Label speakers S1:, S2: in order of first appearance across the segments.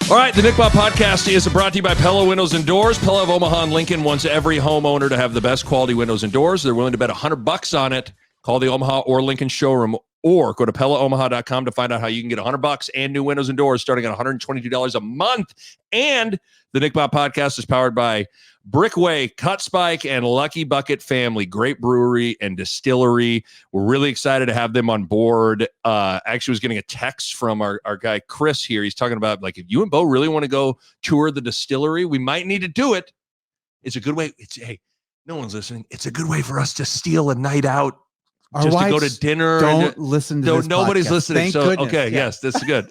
S1: All right, the Nick Bob Podcast is brought to you by Pella Windows and Doors. Pella of Omaha and Lincoln wants every homeowner to have the best quality windows and doors. They're willing to bet $100 on it. Call the Omaha or Lincoln showroom or go to PellaOmaha.com to find out how you can get $100 and new windows and doors starting at $122 a month. And the Nick Bob Podcast is powered by Brickway, Cut Spike, and Lucky Bucket Family. Great brewery and distillery. We're really excited to have them on board. Actually was getting a text from our guy Chris here. He's talking about, like, if you and Bo really want to go tour the distillery, we might need to do it. It's a good way. Hey, no one's listening. It's a good way for us to steal a night out.
S2: Our
S1: just to go to dinner.
S2: Don't listen to this
S1: Nobody's
S2: podcast.
S1: listening.
S2: Thank
S1: so
S2: goodness.
S1: okay,
S2: Yeah.
S1: yes, this is good.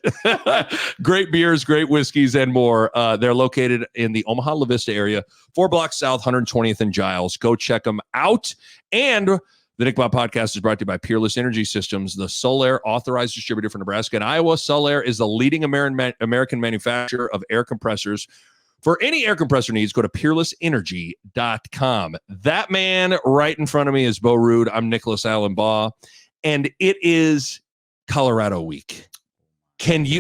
S1: Great beers, great whiskeys, and more. They're located in the Omaha La Vista area, 4 blocks south, 120th and Giles. Go check them out. And the Nick Bob Podcast is brought to you by Peerless Energy Systems, the Solaire authorized distributor for Nebraska and Iowa. Solaire is the leading American manufacturer of air compressors. For any air compressor needs, go to peerlessenergy.com. That man right in front of me is Bo Ruud. I'm Nicholas Allen Bahe, and it is Colorado week.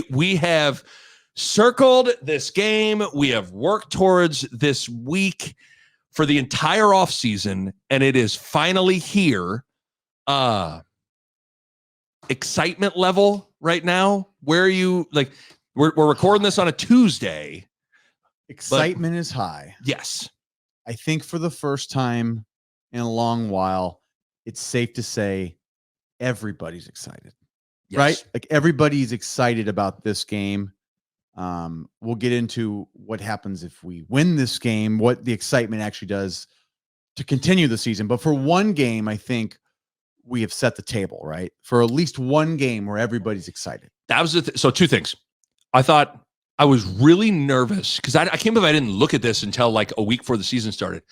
S1: We have circled this game. We have worked towards this week for the entire offseason, and it is finally here. Excitement level right now. Where are you? Like, we're recording this on a Tuesday.
S2: Excitement is high.
S1: Yes.
S2: I think for the first time in a long while, it's safe to say everybody's excited,
S1: Yes.
S2: right? Like, everybody's excited about this game. We'll get into what happens if we win this game, what the excitement actually does to continue the season. But for one game, I think we have set the table, right? For at least one game where everybody's excited.
S1: That was so two things. I thought I was really nervous because I can't believe I didn't look at this until like a week before the season started.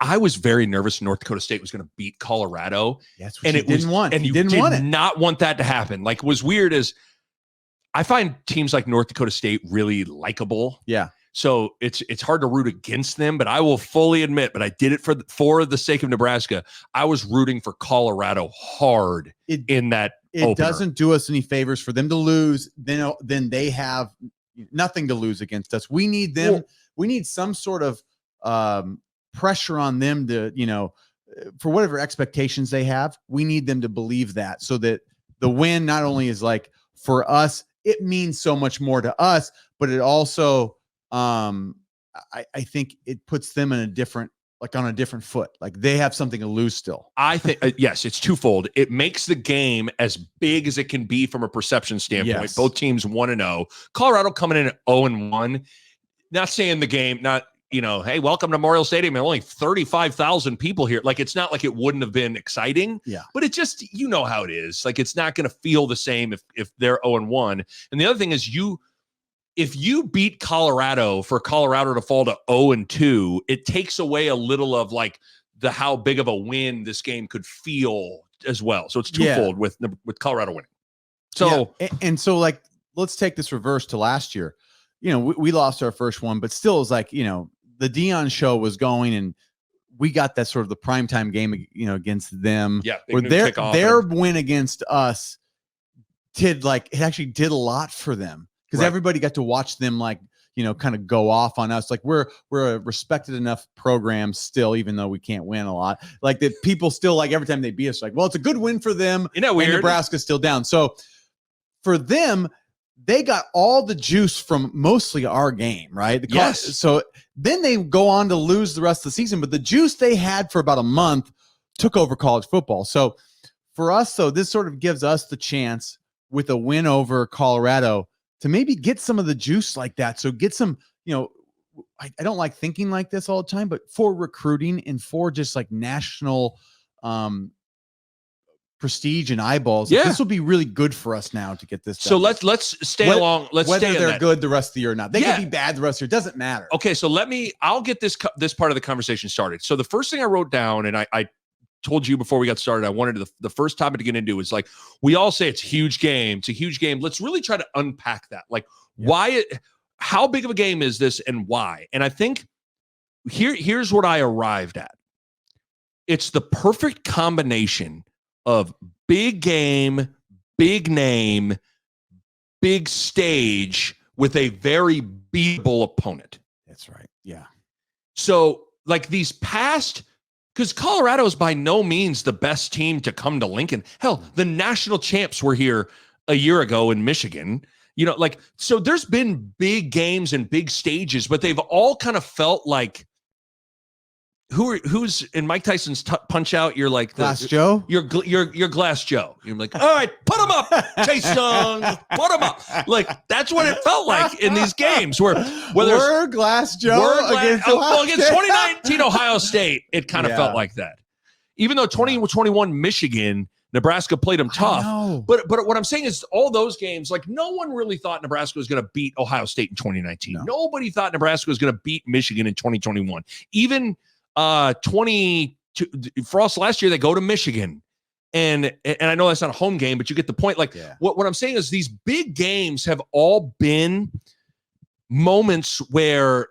S1: I was very nervous North Dakota State was going to beat Colorado.
S2: That's what you didn't want.
S1: And you did not want that to happen. Like, what's weird is I find teams like North Dakota State really likable.
S2: Yeah.
S1: So it's hard to root against them, but I will fully admit, but I did it for the sake of Nebraska. I was rooting for Colorado hard in that opener.
S2: Doesn't do us any favors for them to lose. Then they have nothing to lose against us. We need them.
S1: Well,
S2: we need some sort of pressure on them to, for whatever expectations they have. We need them to believe that, so that the win not only is like for us, it means so much more to us, but it also, I think it puts them in on a different foot. Like, they have something to lose still.
S1: I think, yes, it's twofold. It makes the game as big as it can be from a perception standpoint.
S2: Yes.
S1: Both teams 1-0. Colorado coming in at 0-1. Not saying the game, hey, welcome to Memorial Stadium. And only 35,000 people here. Like, it's not like it wouldn't have been exciting.
S2: Yeah.
S1: But it just, how it is. Like, it's not going to feel the same if they're 0-1. And the other thing is if you beat Colorado, for Colorado to fall to 0-2, it takes away a little of like how big of a win this game could feel as well. So it's twofold with Colorado winning. So
S2: and so, like, let's take this reverse to last year. We lost our first one, but still, it's like, the Dion show was going, and we got that sort of the primetime game, against them.
S1: Yeah,
S2: where their win against us it actually did a lot for them. Because everybody got to watch them, like, kind of go off on us. Like, we're a respected enough program still, even though we can't win a lot. Like, that people still, like, every time they beat us, like, well, it's a good win for them.
S1: Weird?
S2: And Nebraska's still down. So for them, they got all the juice from mostly our game, right?
S1: Yes.
S2: So then they go on to lose the rest of the season, but the juice they had for about a month took over college football. So for us, though, this sort of gives us the chance with a win over Colorado to maybe get some of the juice like that. So get some, I don't like thinking like this all the time, but for recruiting and for just like national prestige and eyeballs, this will be really good for us now to get this done.
S1: So let's stay along. Let's
S2: whether
S1: stay
S2: they're good the rest of the year or not. They can be bad the rest of the year. It doesn't matter.
S1: Okay, so I'll get this part of the conversation started. So the first thing I wrote down, and I told you before we got started, I wanted the first topic to get into is, like, we all say it's a huge game. It's a huge game. Let's really try to unpack that. Like, how big of a game is this and why? And I think here's what I arrived at. It's the perfect combination of big game, big name, big stage with a very beatable opponent.
S2: That's right. Yeah.
S1: So like these past, because Colorado is by no means the best team to come to Lincoln. Hell, the national champs were here a year ago in Michigan. You know, like, so there's been big games and big stages, but they've all kind of felt like, who's in Mike Tyson's Punch Out? You're like
S2: Glass Joe.
S1: You're Glass Joe. You're like, all right, put him up, Chase Young, put him up. Like that's what it felt like in these games where
S2: we're Glass Joe against
S1: 2019 Ohio State. It kind of felt like that. Even though 2021 Michigan, Nebraska played them tough. But what I'm saying is all those games, like no one really thought Nebraska was going to beat Ohio State in 2019. No. Nobody thought Nebraska was going to beat Michigan in 2021. Even 22 for us last year, they go to Michigan. And I know that's not a home game, but you get the point. Like what I'm saying is these big games have all been moments where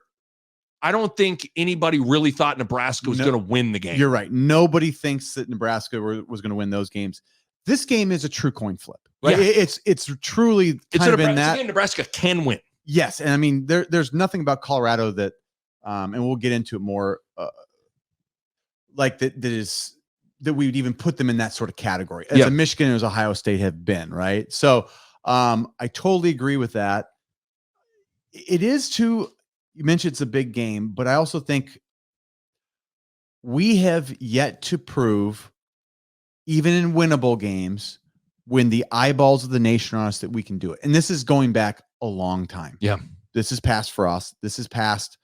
S1: I don't think anybody really thought Nebraska was going to win the game.
S2: You're right. Nobody thinks that Nebraska was going to win those games. This game is a true coin flip. Right? Yeah. It's truly kind of in that.
S1: It's a game Nebraska can win.
S2: Yes. And I mean, there's nothing about Colorado that, and we'll get into it more, like that we would even put them in that sort of category as a Michigan and as Ohio State have been, right? So I totally agree with that. It is too, you mentioned it's a big game, but I also think we have yet to prove, even in winnable games, when the eyeballs of the nation are on us, that we can do it. And this is going back a long time.
S1: Yeah.
S2: This is past Frost. This is past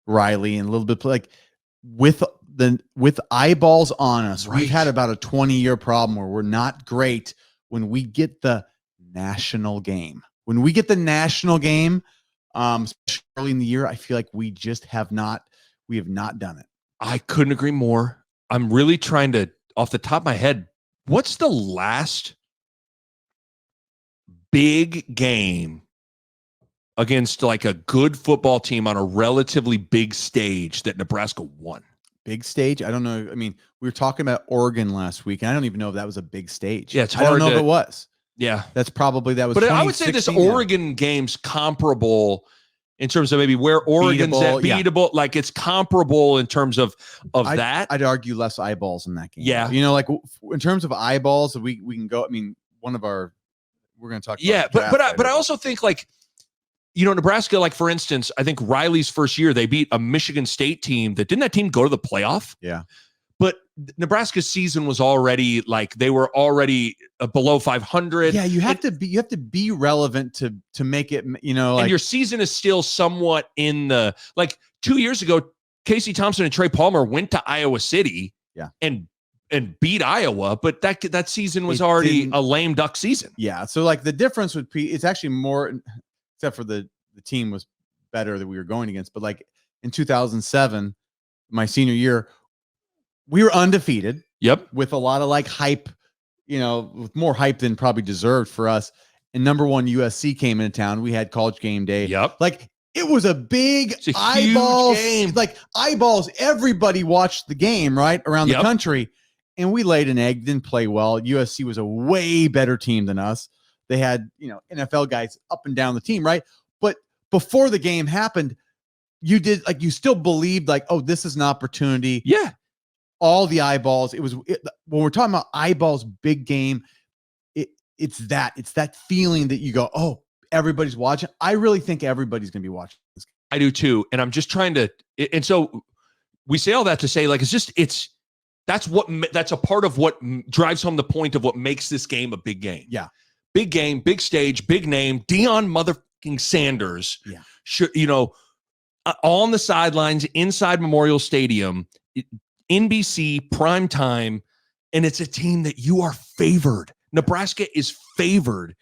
S2: Riley and a little bit like with eyeballs on us. Right. We've had about a 20-year problem where we're not great when we get the national game. When we get the national game, especially early in the year, I feel like we have not done it.
S1: I couldn't agree more. I'm really trying to, off the top of my head, what's the last big game against like a good football team on a relatively big stage that Nebraska won?
S2: Big stage? I don't know. I mean, we were talking about Oregon last week, and I don't even know if that was a big stage.
S1: Yeah, it's hard.
S2: I don't know if it was.
S1: Yeah,
S2: that was.
S1: But I would say this Oregon game's comparable in terms of maybe where Oregon's beatable. Yeah. Like it's comparable in terms of that.
S2: I'd argue less eyeballs in that game.
S1: Yeah,
S2: you know, like in terms of eyeballs, we can go. I mean, we're going to talk.
S1: Yeah, but I also think like, you know, Nebraska, like for instance, I think Riley's first year they beat a Michigan State team that didn't that team go to the playoff?
S2: Yeah.
S1: But Nebraska's season was already like they were already below 500.
S2: Yeah, you have to be relevant to make it, you know, like,
S1: and your season is still somewhat in the, like 2 years ago, Casey Thompson and Trey Palmer went to Iowa City and beat Iowa, but that season was already a lame duck season.
S2: Yeah. So like the difference would be, it's actually more, except for the team was better that we were going against, but like in 2007, my senior year, we were undefeated.
S1: Yep.
S2: With a lot of like hype, you know, with more hype than probably deserved for us. And number one, USC came into town. We had College Game Day.
S1: Yep.
S2: Like it was a big eyeballs game. Like eyeballs. Everybody watched the game, right? Around the country. And we laid an egg, didn't play well. USC was a way better team than us. They had, you know, NFL guys up and down the team, right? But before the game happened, you still believed like, oh, this is an opportunity.
S1: Yeah.
S2: All the eyeballs. When we're talking about eyeballs, big game, it's that feeling that you go, oh, everybody's watching. I really think everybody's going to be watching this game.
S1: I do too. And I'm just trying to, and so we say all that to say, like, that's a part of what drives home the point of what makes this game a big game.
S2: Yeah.
S1: Big game, big stage, big name, Deion motherfucking Sanders.
S2: Yeah.
S1: Should, you know, on the sidelines inside Memorial Stadium, NBC prime time, and it's a team that you are favored. Nebraska is favored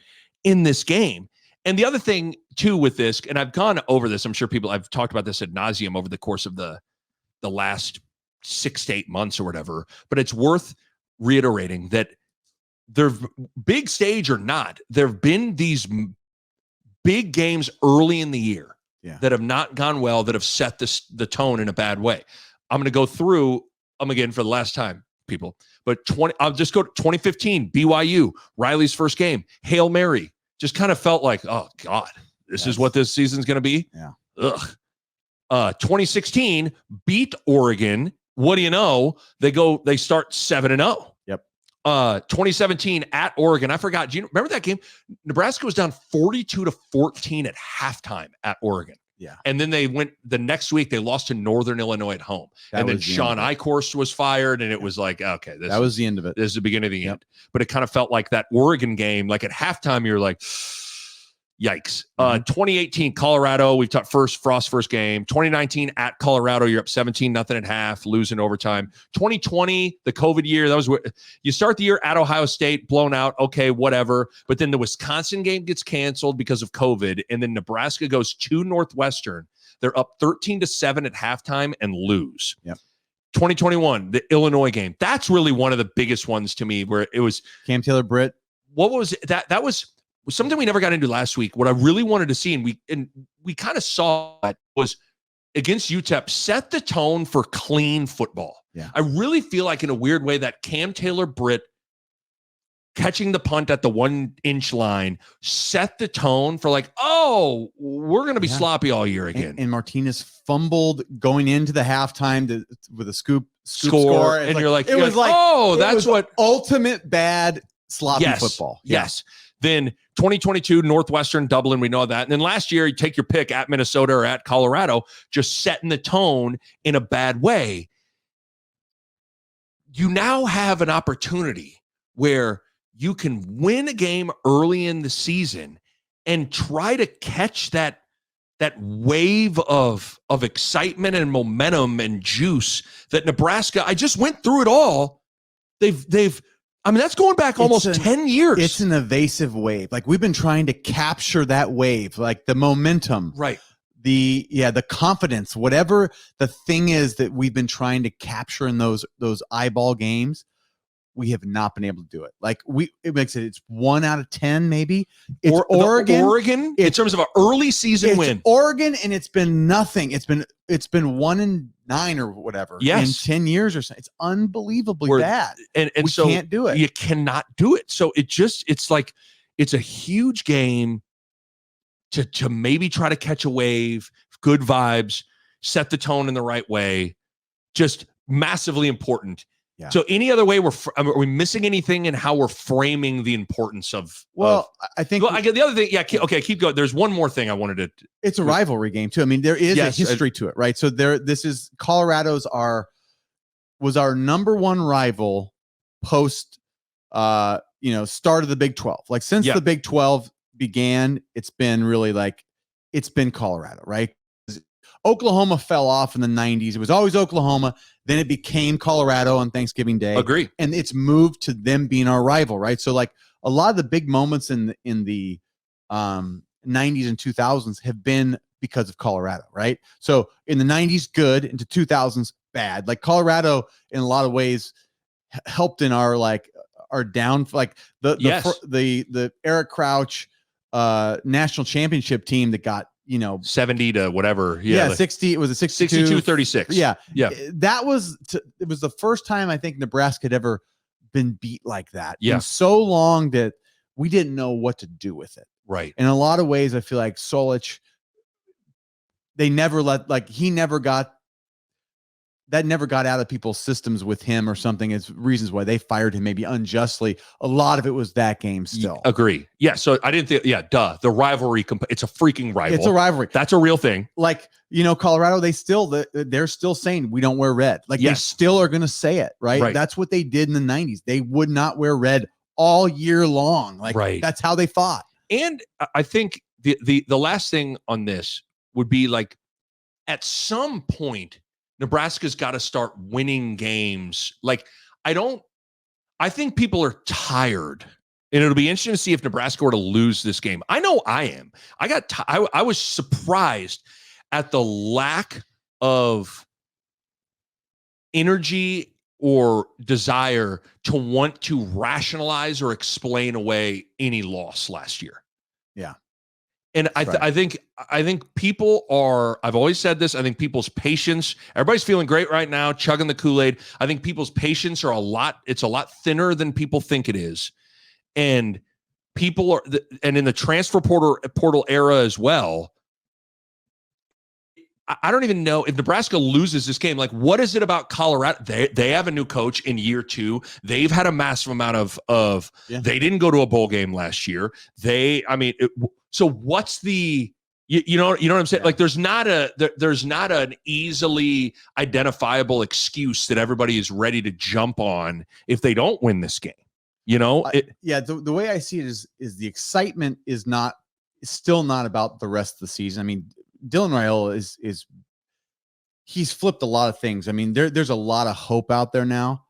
S1: in this game. And the other thing too with this, and I've gone over this, I'm sure I've talked about this ad nauseum over the course of the last 6 to 8 months or whatever, but it's worth reiterating that they're big stage or not, there have been these big games early in the year that have not gone well, that have set the tone in a bad way. I'm going to go through them again for the last time, people. But I'll just go to 2015, BYU, Riley's first game, Hail Mary. Just kind of felt like, oh God, this is what this season's going to be.
S2: Yeah.
S1: Ugh. 2016 beat Oregon. What do you know? They start 7-0.
S2: Yep.
S1: 2017 at Oregon. I forgot. Do you remember that game? Nebraska was down 42-14 at halftime at Oregon.
S2: Yeah.
S1: And then they went the next week, they lost to Northern Illinois at home. And then Sean Eichhorst was fired. And it was like, okay,
S2: that was the end of it.
S1: This is the beginning of the end. But it kind of felt like that Oregon game, like at halftime, you're like, yikes. 2018 Colorado, we've talked Frost first game. 2019 at Colorado, you're up 17-0 at half, losing overtime. 2020, the COVID year, that was where you start the year at Ohio State, blown out. Okay, whatever. But then the Wisconsin game gets canceled because of COVID, and then Nebraska goes to Northwestern. They're up 13-7 at halftime and lose.
S2: Yep.
S1: 2021, the Illinois game. That's really one of the biggest ones to me, where it was
S2: Cam Taylor-Britt.
S1: What was it? That was something we never got into last week. What I really wanted to see, and we kind of saw it, was against UTEP, set the tone for clean football.
S2: Yeah.
S1: I really feel like in a weird way that Cam Taylor-Britt catching the punt at the 1-inch line set the tone for like, oh, we're going to be sloppy all year again.
S2: And Martinez fumbled going into the halftime with a scoop score.
S1: And you're like, oh, that's what
S2: ultimate bad sloppy football.
S1: Yes. Then 2022, Northwestern, Dublin, we know that. And then last year, you take your pick at Minnesota or at Colorado, just setting the tone in a bad way. You now have an opportunity where you can win a game early in the season and try to catch that wave of excitement and momentum and juice that Nebraska, I just went through it all. That's going back almost 10 years.
S2: It's an evasive wave. Like we've been trying to capture that wave, like the momentum,
S1: right?
S2: The confidence, whatever the thing is that we've been trying to capture in those eyeball games. We have not been able to do it. Like it's 1 out of 10, maybe. It's Oregon
S1: in terms of an early season win.
S2: Oregon, and it's been nothing. It's been 1 in 9 or whatever.
S1: Yes.
S2: In 10 years or so. It's unbelievably bad.
S1: And
S2: we
S1: so
S2: can't do it.
S1: You cannot do it. So it's like it's a huge game to maybe try to catch a wave, good vibes, set the tone in the right way. Just massively important.
S2: Yeah.
S1: So any other way are we missing anything in how we're framing the importance of?
S2: I think
S1: I get the other thing. Yeah. Okay. Keep going. There's one more thing I wanted to.
S2: It's a rivalry game too. I mean, there is a history to it, right? So this is Colorado's was our number one rival post, start of the Big 12. Like since the Big 12 began, it's been really it's been Colorado, right? Oklahoma fell off in the 90s. It was always Oklahoma. Then it became Colorado on Thanksgiving Day.
S1: Agree.
S2: And it's moved to them being our rival, right? So like a lot of the big moments in the 90s and 2000s have been because of Colorado, right? So in the 90s, good. Into 2000s, bad. Like Colorado in a lot of ways helped in our down, like the Eric Crouch national championship team that got
S1: 70 to whatever.
S2: 60. It was a
S1: 62-36.
S2: Yeah.
S1: It
S2: was the first time I think Nebraska had ever been beat like that.
S1: Yeah.
S2: In so long that we didn't know what to do with it.
S1: Right.
S2: In a lot of ways, I feel like Solich, they never never got out of people's systems with him or something as reasons why they fired him, maybe unjustly. A lot of it was that game still.
S1: Agree. Yeah. So I didn't think, the rivalry, it's a freaking rival.
S2: It's a rivalry.
S1: That's a real thing.
S2: Like, Colorado, they're still saying we don't wear red. Like they still are going to say it, right? That's what they did in the 90s. They would not wear red all year long. Like that's how they fought.
S1: And I think the last thing on this would be like, at some point, Nebraska's got to start winning games. Like, I think people are tired, and it'll be interesting to see if Nebraska were to lose this game. I know I am. I was surprised at the lack of energy or desire to want to rationalize or explain away any loss last year.
S2: Yeah.
S1: And I think people are, I've always said this, I think people's patience, everybody's feeling great right now, chugging the Kool-Aid. I think people's patience it's a lot thinner than people think it is. And people are, and in the transfer portal era as well. I don't even know if Nebraska loses this game. Like, what is it about Colorado? They have a new coach in year 2. They've had a massive amount of they didn't go to a bowl game last year. So what's the, you know what I'm saying? Like, there's not an easily identifiable excuse that everybody is ready to jump on if they don't win this game. You know,
S2: the way I see it is the excitement is still not about the rest of the season. I mean, Dylan Raiola he's flipped a lot of things. I mean, there's a lot of hope out there now.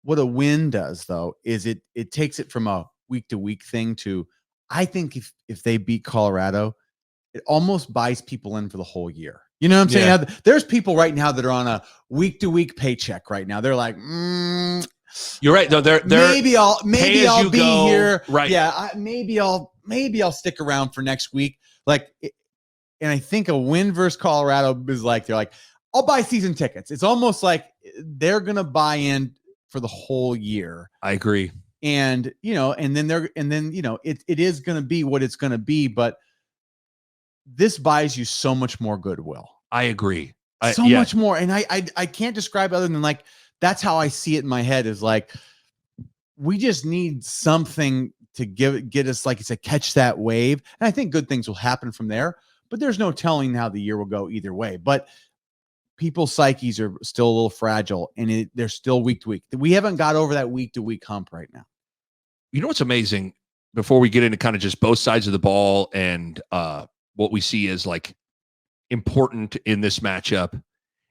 S2: What a win does, though, is it takes it from a week to week thing to, I think if they beat Colorado, it almost buys people in for the whole year. You know what I'm saying?
S1: Yeah.
S2: There's people right now that are on a week to week paycheck right now. They're like,
S1: you're right. No, they're
S2: maybe I'll be here.
S1: Right.
S2: Yeah. Maybe I'll stick around for next week. And I think a win versus Colorado is like, they're like, I'll buy season tickets. It's almost like they're going to buy in for the whole year.
S1: I agree.
S2: And, it is going to be what it's going to be, but this buys you so much more goodwill.
S1: I agree.
S2: Much more. And I can't describe other than like, that's how I see it in my head is like, we just need something to get us, like it's a catch that wave. And I think good things will happen from there. But there's no telling how the year will go either way. But people's psyches are still a little fragile, and they're still week to week. We haven't got over that week to week hump right now.
S1: You know what's amazing? Before we get into kind of just both sides of the ball and what we see as like important in this matchup,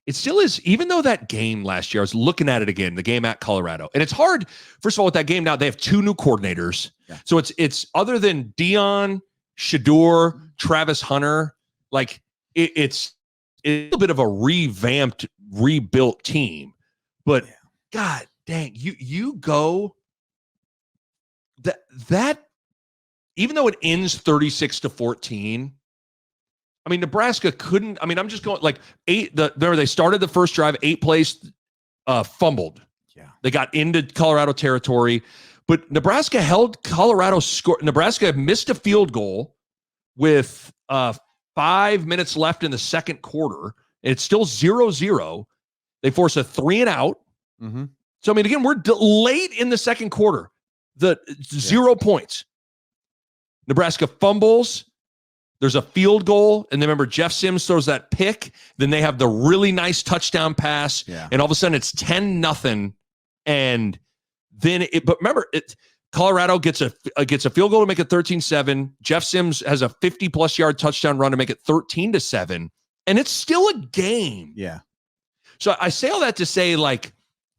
S1: it still is. Even though that game last year, I was looking at it again, the game at Colorado, and it's hard. First of all, with that game now, they have 2 new coordinators, so it's other than Dion, Shedeur, Travis Hunter, like it's a little bit of a revamped, rebuilt team. But God dang, you go that even though it ends 36-14, I mean, Nebraska couldn't. I mean, I'm just going like 8. They started the first drive, 8 plays, fumbled. Yeah, they got into Colorado territory, but Nebraska held Colorado score. Nebraska missed a field goal with 5 minutes left in the second quarter. It's still 0-0. They force a 3-and-out. Mm-hmm. So, I mean, again, we're late in the second quarter. 0 points. Nebraska fumbles. There's a field goal. And then remember, Jeff Sims throws that pick. Then they have the really nice touchdown pass. Yeah. And all of a sudden it's 10-0. And then but remember, Colorado gets a field goal to make it 13-7. Jeff Sims has a 50-plus yard touchdown run to make it 13-7. And it's still a game.
S2: Yeah.
S1: So I say all that to say, like,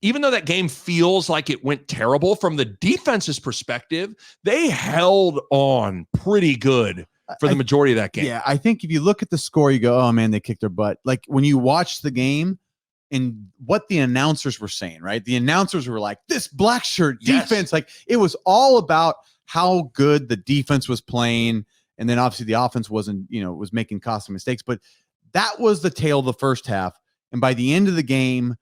S1: even though that game feels like it went terrible, from the defense's perspective, they held on pretty good for the majority of that game.
S2: Yeah, I think if you look at the score, you go, oh, man, they kicked their butt. Like, when you watch the game and what the announcers were saying, right? The announcers were like, this black shirt defense, like, it was all about how good the defense was playing. And then, obviously, the offense wasn't, was making costly mistakes. But that was the tale of the first half. And by the end of the game,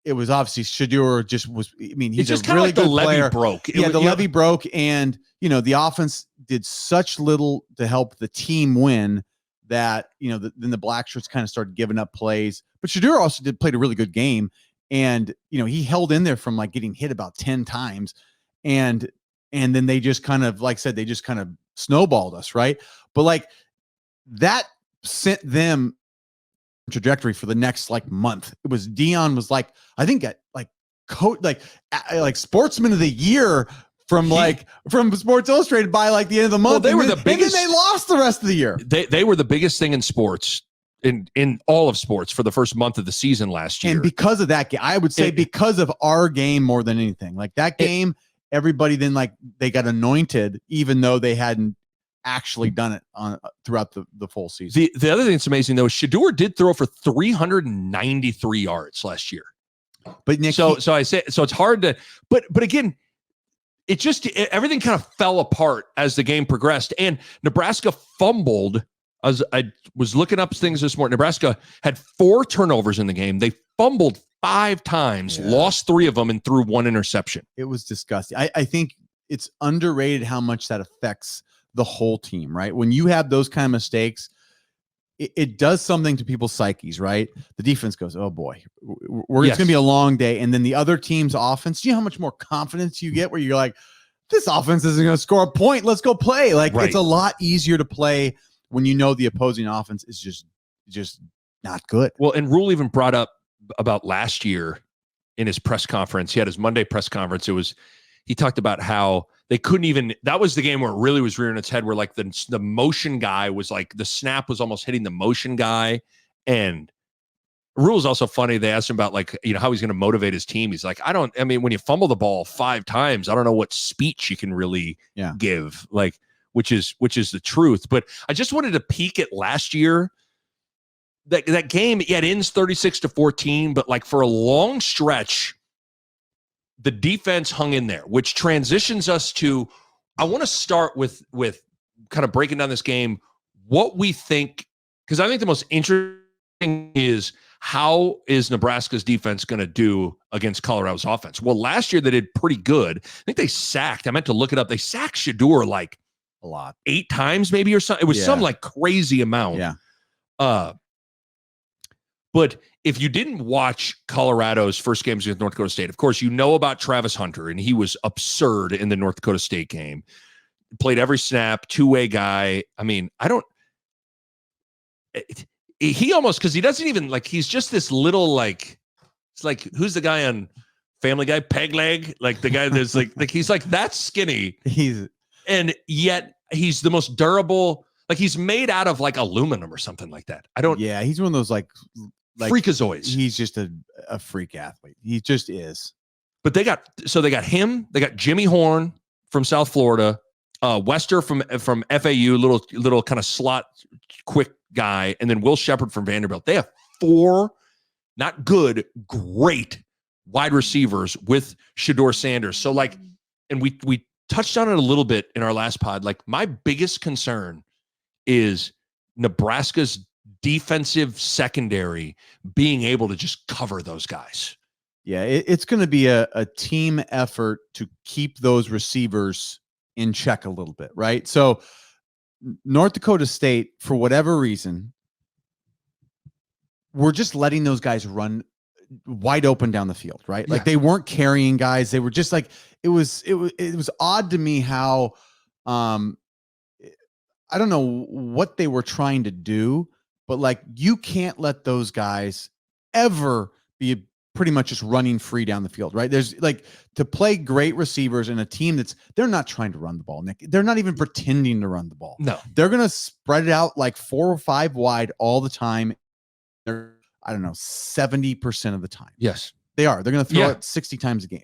S2: it was obviously Shedeur he's
S1: just
S2: a really
S1: kind of like
S2: good player.
S1: The levee broke.
S2: The levee broke, and the offense did such little to help the team win that then the black shirts kind of started giving up plays. But Shedeur also played a really good game, and he held in there from like getting hit about 10 times, and then they just kind of, like I said, they just kind of snowballed us, right? But like that sent them trajectory for the next like month. It was Dion was like, I think like sportsman of the year from Sports Illustrated by like the end of the month.
S1: Well, they were the biggest,
S2: and then they lost the rest of the year.
S1: They were the biggest thing in sports, in all of sports, for the first month of the season last year.
S2: And because of that game, I would say because of our game more than anything, like that game, everybody then like they got anointed, even though they hadn't actually done it on throughout the full season.
S1: The other thing that's amazing though is Shedeur did throw for 393 yards last year.
S2: But Nick,
S1: so I say, so it's hard to, but again, everything kind of fell apart as the game progressed, and Nebraska fumbled. As I was looking up things this morning, Nebraska had 4 turnovers in the game. They fumbled 5 times, lost 3 of them, and threw 1 interception.
S2: It was disgusting. I think it's underrated how much that affects the whole team, right? When you have those kind of mistakes, it does something to people's psyches, right? The defense goes, oh boy, it's going to be a long day. And then the other team's offense, do you know how much more confidence you get where you're like, this offense isn't going to score a point. Let's go play. Like it's a lot easier to play when you know the opposing offense is just not good.
S1: Well, and Rule even brought up about last year in his press conference. He had his Monday press conference. He talked about how they couldn't even, that was the game where it really was rearing its head, where like the motion guy was like, the snap was almost hitting the motion guy. And Rule's also funny. They asked him about like, how he's going to motivate his team. He's like, when you fumble the ball 5 times, I don't know what speech you can really give, like, which is the truth. But I just wanted to peek at last year. That game, it ends 36-14, but like for a long stretch, the defense hung in there, which transitions us to, I want to start with kind of breaking down this game, what we think, because I think the most interesting is how is Nebraska's defense going to do against Colorado's offense? Well, last year they did pretty good. I think they sacked, I meant to look it up, they sacked Shedeur like
S2: a lot,
S1: 8 times maybe or something. It was some like crazy amount.
S2: Yeah.
S1: But if you didn't watch Colorado's first games with North Dakota State, of course, you know about Travis Hunter, and he was absurd in the North Dakota State game. Played every snap, two-way guy. I mean, he almost, because he doesn't even, like, he's just this little, like, it's like, who's the guy on Family Guy? Peg leg? Like, the guy that's like he's like that skinny. And yet he's the most durable, like, he's made out of, like, aluminum or something like that.
S2: Yeah, he's one of those, like
S1: freakazoids.
S2: He's just a freak athlete. He just is.
S1: But they got him. They got Jimmy Horn from South Florida, Wester from FAU, little kind of slot quick guy, and then Will Shepherd from Vanderbilt. They have 4 not good, great wide receivers with Shedeur Sanders. So like, and we touched on it a little bit in our last pod. Like, my biggest concern is Nebraska's defensive secondary being able to just cover those guys.
S2: Yeah, it's going to be a team effort to keep those receivers in check a little bit, right? So North Dakota State, for whatever reason, we're just letting those guys run wide open down the field, right? Like, they weren't carrying guys. They were just like, it was odd to me how, I don't know what they were trying to do, but like, you can't let those guys ever be pretty much just running free down the field, right? There's like, to play great receivers in a team they're not trying to run the ball, Nick. They're not even pretending to run the ball.
S1: No,
S2: they're going to spread it out like 4 or 5 wide all the time. They're, I don't know, 70% of the time.
S1: Yes,
S2: they are. They're going to throw it 60 times a game.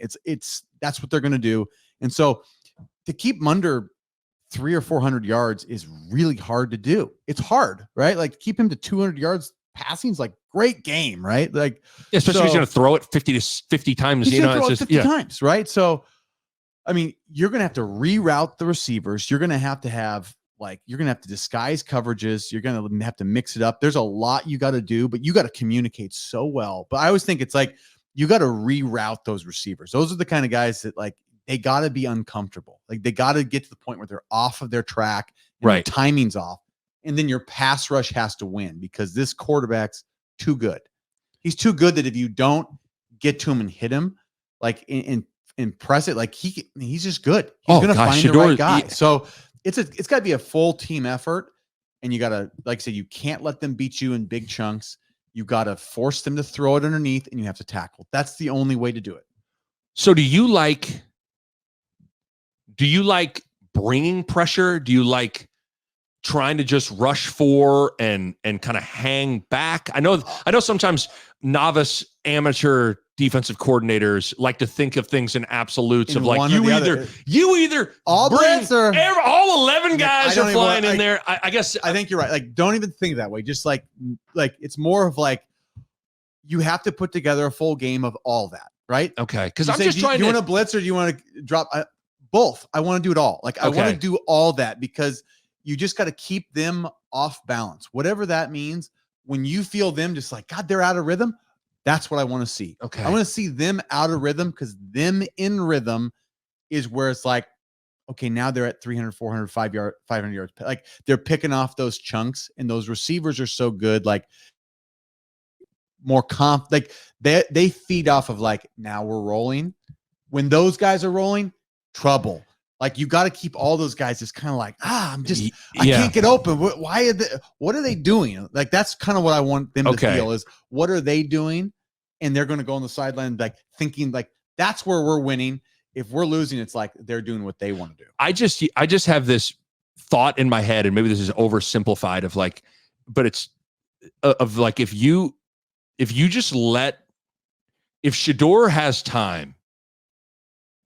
S2: That's what they're going to do. And so to keep them under 300 or 400 yards is really hard to do. It's hard, right? Like, keep him to 200 yards passing is like great game, right? Like,
S1: especially if he's going to throw it 50 times.
S2: He's going to throw it 50 times, right? So, I mean, you're going to have to reroute the receivers. You're going to have like, you're going to have to disguise coverages. You're going to have to mix it up. There's a lot you got to do, but you got to communicate so well. But I always think it's like, you got to reroute those receivers. Those are the kind of guys that, like, they got to be uncomfortable. Like, they got to get to the point where they're off of their track, and
S1: right?
S2: The timing's off. And then your pass rush has to win, because this quarterback's too good. He's too good that if you don't get to him and hit him, like, and press it, like, he's just good. He's going to find the right guy. So it's got to be a full team effort. And you got to, like I said, you can't let them beat you in big chunks. You got to force them to throw it underneath, and you have to tackle. That's the only way to do it.
S1: So do you like bringing pressure? Do you like trying to just rush for and kind of hang back? I know sometimes novice amateur defensive coordinators like to think of things in absolutes, of like, you either
S2: all
S1: bring all 11 guys are flying in there. I guess
S2: I think you're right. Like, don't even think that way. Just like it's more of like, you have to put together a full game of all that, right?
S1: Okay, because I'm just trying.
S2: Do you want to blitz, or do you want to drop? Both. I want to do it all. Like, I want to do all that, because you just got to keep them off balance, whatever that means. When you feel them just like, God, they're out of rhythm, that's what I want to see.
S1: Okay,
S2: I want to see them out of rhythm, because them in rhythm is where it's like, okay, now they're at 300, 400, 500 yards. Like they're picking off those chunks, and those receivers are so good. Like more like they feed off of like, now we're rolling. When those guys are rolling, trouble. Like you got to keep all those guys just kind of like, I can't get open. What are they doing? Like that's kind of what I want them to feel is, what are they doing? And they're going to go on the sideline like thinking like that's where we're winning. If we're losing, it's like they're doing what they want to do. I
S1: just have this thought in my head, and maybe this is oversimplified of like, but it's of like if you just if Shedeur has time,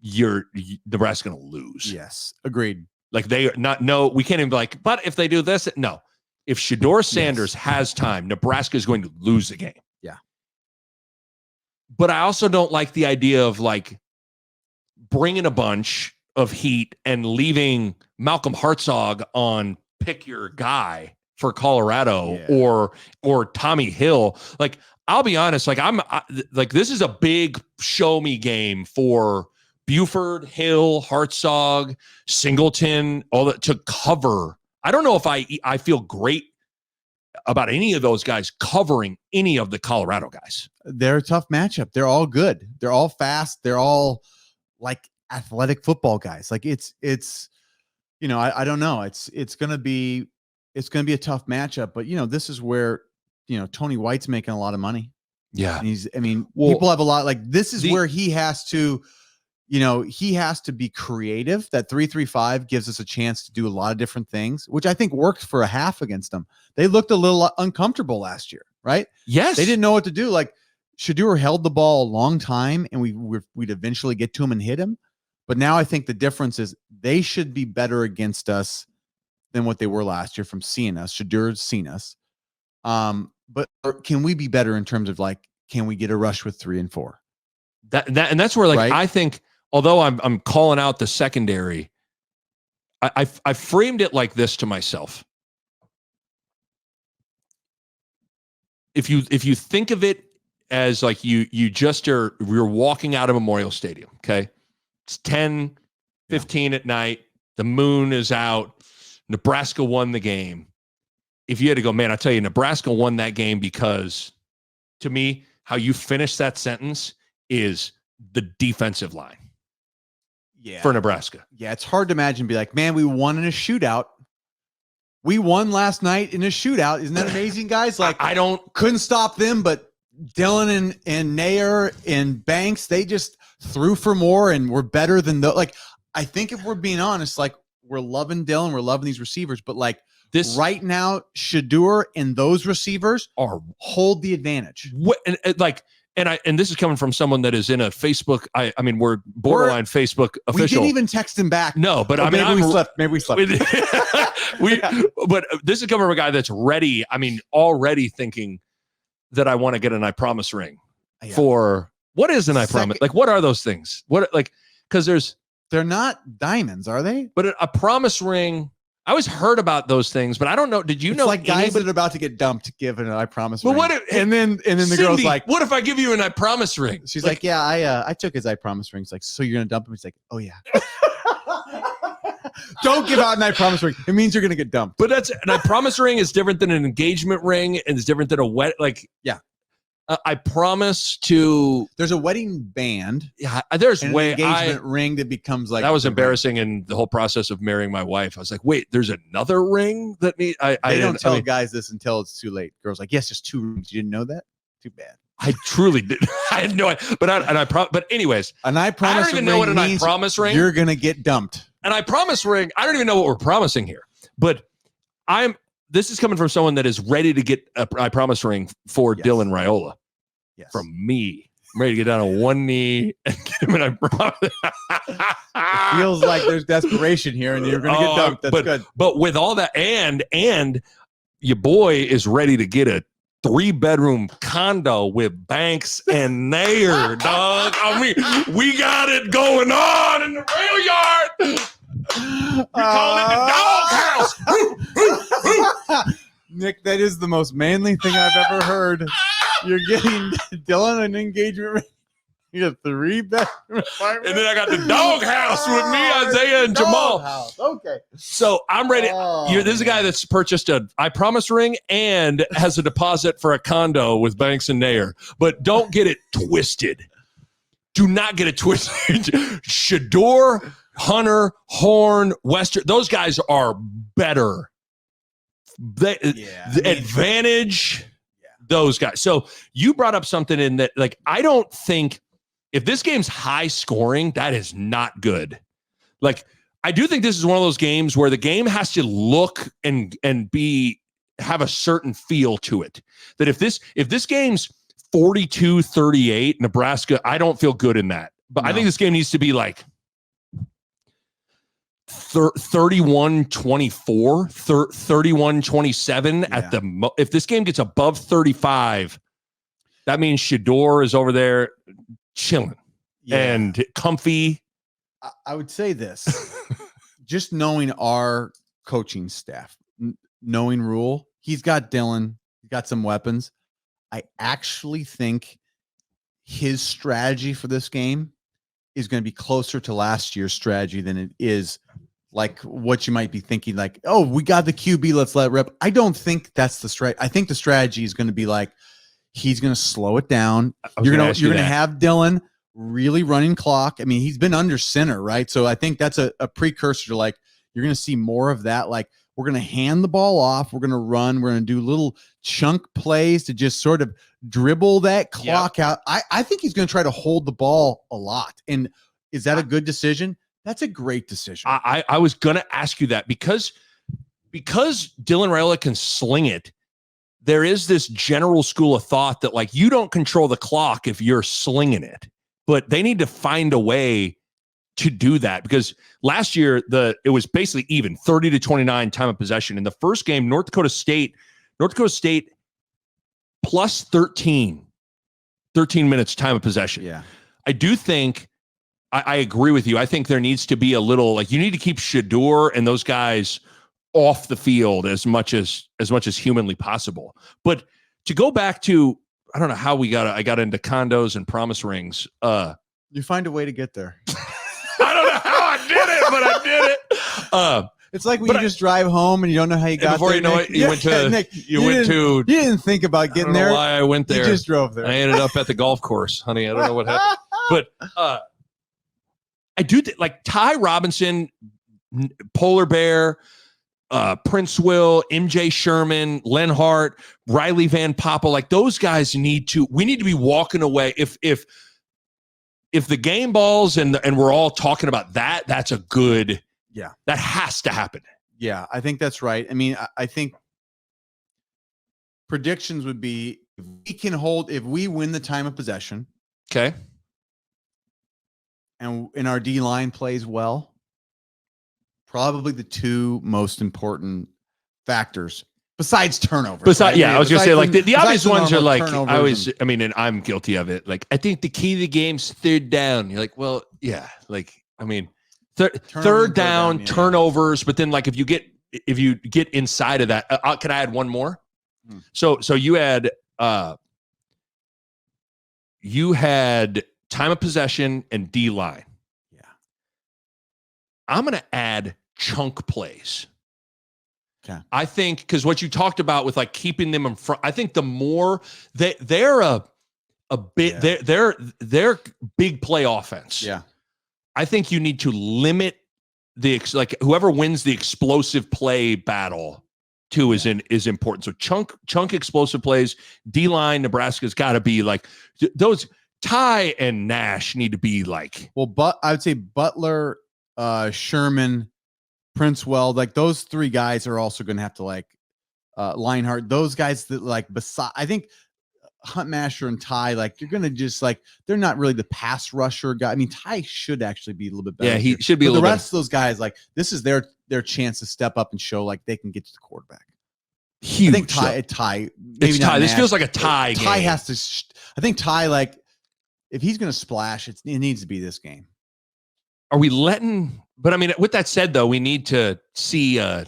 S1: Nebraska going to lose.
S2: Yes, agreed.
S1: Like they are not. No, we can't even be like. But if they do this, no. If Shedeur Sanders has time, Nebraska is going to lose the game.
S2: Yeah.
S1: But I also don't like the idea of like bringing a bunch of heat and leaving Malcolm Hartzog on pick your guy for Colorado or Tommy Hill. Like I'll be honest, like like this is a big show me game for Buford, Hill, Hartzog, Singleton, all that to cover. I don't know if I feel great about any of those guys covering any of the Colorado guys.
S2: They're a tough matchup. They're all good. They're all fast. They're all like athletic football guys. Like it's I don't know. It's going to be a tough matchup, but this is where, Tony White's making a lot of money.
S1: Yeah.
S2: And people have a lot, like this is where he has to, he has to be creative. That 3-3-5 gives us a chance to do a lot of different things, which I think worked for a half against them. They looked a little uncomfortable last year, right?
S1: Yes.
S2: They didn't know what to do. Like Shedeur held the ball a long time and we'd eventually get to him and hit him. But now I think the difference is they should be better against us than what they were last year from seeing us. Shadeur's seen us. But can we be better in terms of like, can we get a rush with 3 and 4?
S1: And that's where like, right? I think, although I'm calling out the secondary, I framed it like this to myself. If you think of it as like you're walking out of Memorial Stadium, okay? It's 10:15 at night. The moon is out. Nebraska won the game. If you had to go, man, I tell you, Nebraska won that game because, to me, how you finish that sentence is the defensive line.
S2: Yeah.
S1: For Nebraska.
S2: Yeah, it's hard to imagine be like, man, we won in a shootout. We won last night in a shootout. Isn't that amazing, guys? Like
S1: I
S2: couldn't stop them, but Dylan and Nair and Banks, they just threw for more and we're better than the like. I think if we're being honest, like we're loving Dylan, we're loving these receivers, but like this right now, Shedeur and those receivers hold the advantage.
S1: And this is coming from someone that is in a Facebook. I mean, we're borderline Facebook official.
S2: We didn't even text him back.
S1: No, but I mean,
S2: maybe we slept.
S1: But this is coming from a guy that's ready. I mean, already thinking that I want to get an I promise ring for what is an I promise? Like, what are those things? What like? Because
S2: they're not diamonds, are they?
S1: But a promise ring. I always heard about those things, but I don't know. Did you know?
S2: Like guys that are about to get dumped give an I promise ring.
S1: What?
S2: And then the girl's like,
S1: "What if I give you an I promise ring?"
S2: She's like, "Yeah, I took his I promise ring." It's like, "So you're gonna dump him?" He's like, "Oh yeah." Don't give out an I promise ring. It means you're gonna get dumped.
S1: But that's an I promise ring is different than an engagement ring, and it's different than a wet. Like,
S2: yeah.
S1: I promise to.
S2: There's a wedding band.
S1: Yeah, there's
S2: an engagement ring that becomes like
S1: that was embarrassing in the whole process of marrying my wife. I was like, wait, there's another ring that me. I
S2: don't tell guys this until it's too late. Girls like, yes, just 2 rings. You didn't know that? Too bad.
S1: I truly did. I had no idea. But anyways,
S2: an I promise.
S1: I don't even know what an I promise ring.
S2: You're gonna get dumped.
S1: An I promise ring. I don't even know what we're promising here. But this is coming from someone that is ready to get a I promise ring for Dylan Raiola.
S2: Yes.
S1: From me. I'm ready to get down on one knee and give him an I promise.
S2: It feels like there's desperation here and you're going to get dumped. That's good.
S1: But with all that and your boy is ready to get a 3-bedroom condo with Banks and Nair, dog. I mean, we got it going on in the rail yard. We call it the dog house.
S2: Nick, that is the most manly thing I've ever heard. You're getting Dylan an engagement ring. You got 3-bedroom apartment.
S1: And then I got the doghouse with me, Isaiah, and Jamal.
S2: Doghouse. Okay.
S1: So I'm ready. This is a guy that's purchased a I Promise ring and has a deposit for a condo with Banks and Nair. But don't get it twisted. Do not get it twisted. Shador, Hunter, Horn, Western, those guys are better. Advantage, those guys. So you brought up something in that, like, I don't think if this game's high scoring, that is not good. Like, I do think this is one of those games where the game has to look and have a certain feel to it. That if this game's 42-38 Nebraska, I don't feel good in that. But I think this game needs to be like 31-24, 31-27 at the if this game gets above 35, that means Shador is over there chilling and comfy.
S2: I would say this. Just knowing our coaching staff, knowing Rule, he's got Dylan, he's got some weapons. I actually think his strategy for this game is going to be closer to last year's strategy than it is like what you might be thinking, like, oh, we got the QB, let's let it rip. I don't think that's the strategy. I think the strategy is going to be like, he's going to slow it down. You're going to have Dylan really running clock. I mean, he's been under center, right? So I think that's a precursor to, like, you're going to see more of that. Like, we're going to hand the ball off. We're going to run. We're going to do little chunk plays to just sort of dribble that clock out. I think he's going to try to hold the ball a lot. And is that a good decision? That's a great decision.
S1: I was going to ask you that because Dylan Raiola can sling it. There is this general school of thought that, like, you don't control the clock if you're slinging it, but they need to find a way to do that, because last year it was basically even 30-29 time of possession. In the first game, North Dakota State plus 13 minutes time of possession.
S2: Yeah.
S1: I do think I agree with you. I think there needs to be a little, like, you need to keep Shador and those guys off the field as much as humanly possible. But to go back to, I don't know how I got into condos and promise rings.
S2: You find a way to get there.
S1: I don't know how I did it, but I did it.
S2: It's like when you just drive home and you don't know how you got
S1: before
S2: there.
S1: You know it, you
S2: didn't think about getting there.
S1: Why I went there?
S2: You just drove there.
S1: I ended up at the golf course, honey. I don't know what happened, but I do like Ty Robinson, Polar Bear, Prince Will, MJ Sherman, Len Hart, Riley Van Poppel. Like, those guys we need to be walking away. If the game balls and we're all talking about that, that's a good, that has to happen.
S2: Yeah, I think that's right. I mean, I think predictions would be, if we win the time of possession.
S1: Okay.
S2: And our D line plays well, probably the two most important factors besides turnovers.
S1: I was going to say, like, the obvious ones are like, and I'm guilty of it. Like, I think the key to the game's third down. You're like, well, yeah. Like, I mean, third down, turnovers. But then, like, if you get inside of that, can I add one more? So you had time of possession and D line.
S2: Yeah. I'm
S1: going to add chunk plays.
S2: Okay.
S1: I think, because what you talked about with, like, keeping them in front, I think the more they're a bit, they're big play offense.
S2: Yeah.
S1: I think you need to limit like whoever wins the explosive play battle too is important. So chunk explosive plays, D-line, Nebraska's got to be like those. Ty and Nash need to be like,
S2: well, but I would say Butler, Sherman, Prince Well, like, those three guys are also going to have to, like, Leinart, those guys that, like, I think Huntmasher and Ty, like, you're going to just, like, they're not really the pass rusher guy. I mean, Ty should actually be a little bit better.
S1: Yeah, he should be a
S2: little
S1: little
S2: bit. The
S1: bit.
S2: rest of those guys, like, this is their chance to step up and show, like, they can get to the quarterback.
S1: Huge.
S2: I think Ty, maybe
S1: it's
S2: not
S1: Ty. This
S2: Nash,
S1: feels like a Ty game.
S2: Ty has to, I think Ty, like, if he's going to splash, it needs to be this game.
S1: Are we letting? But I mean, with that said, though, we need to see the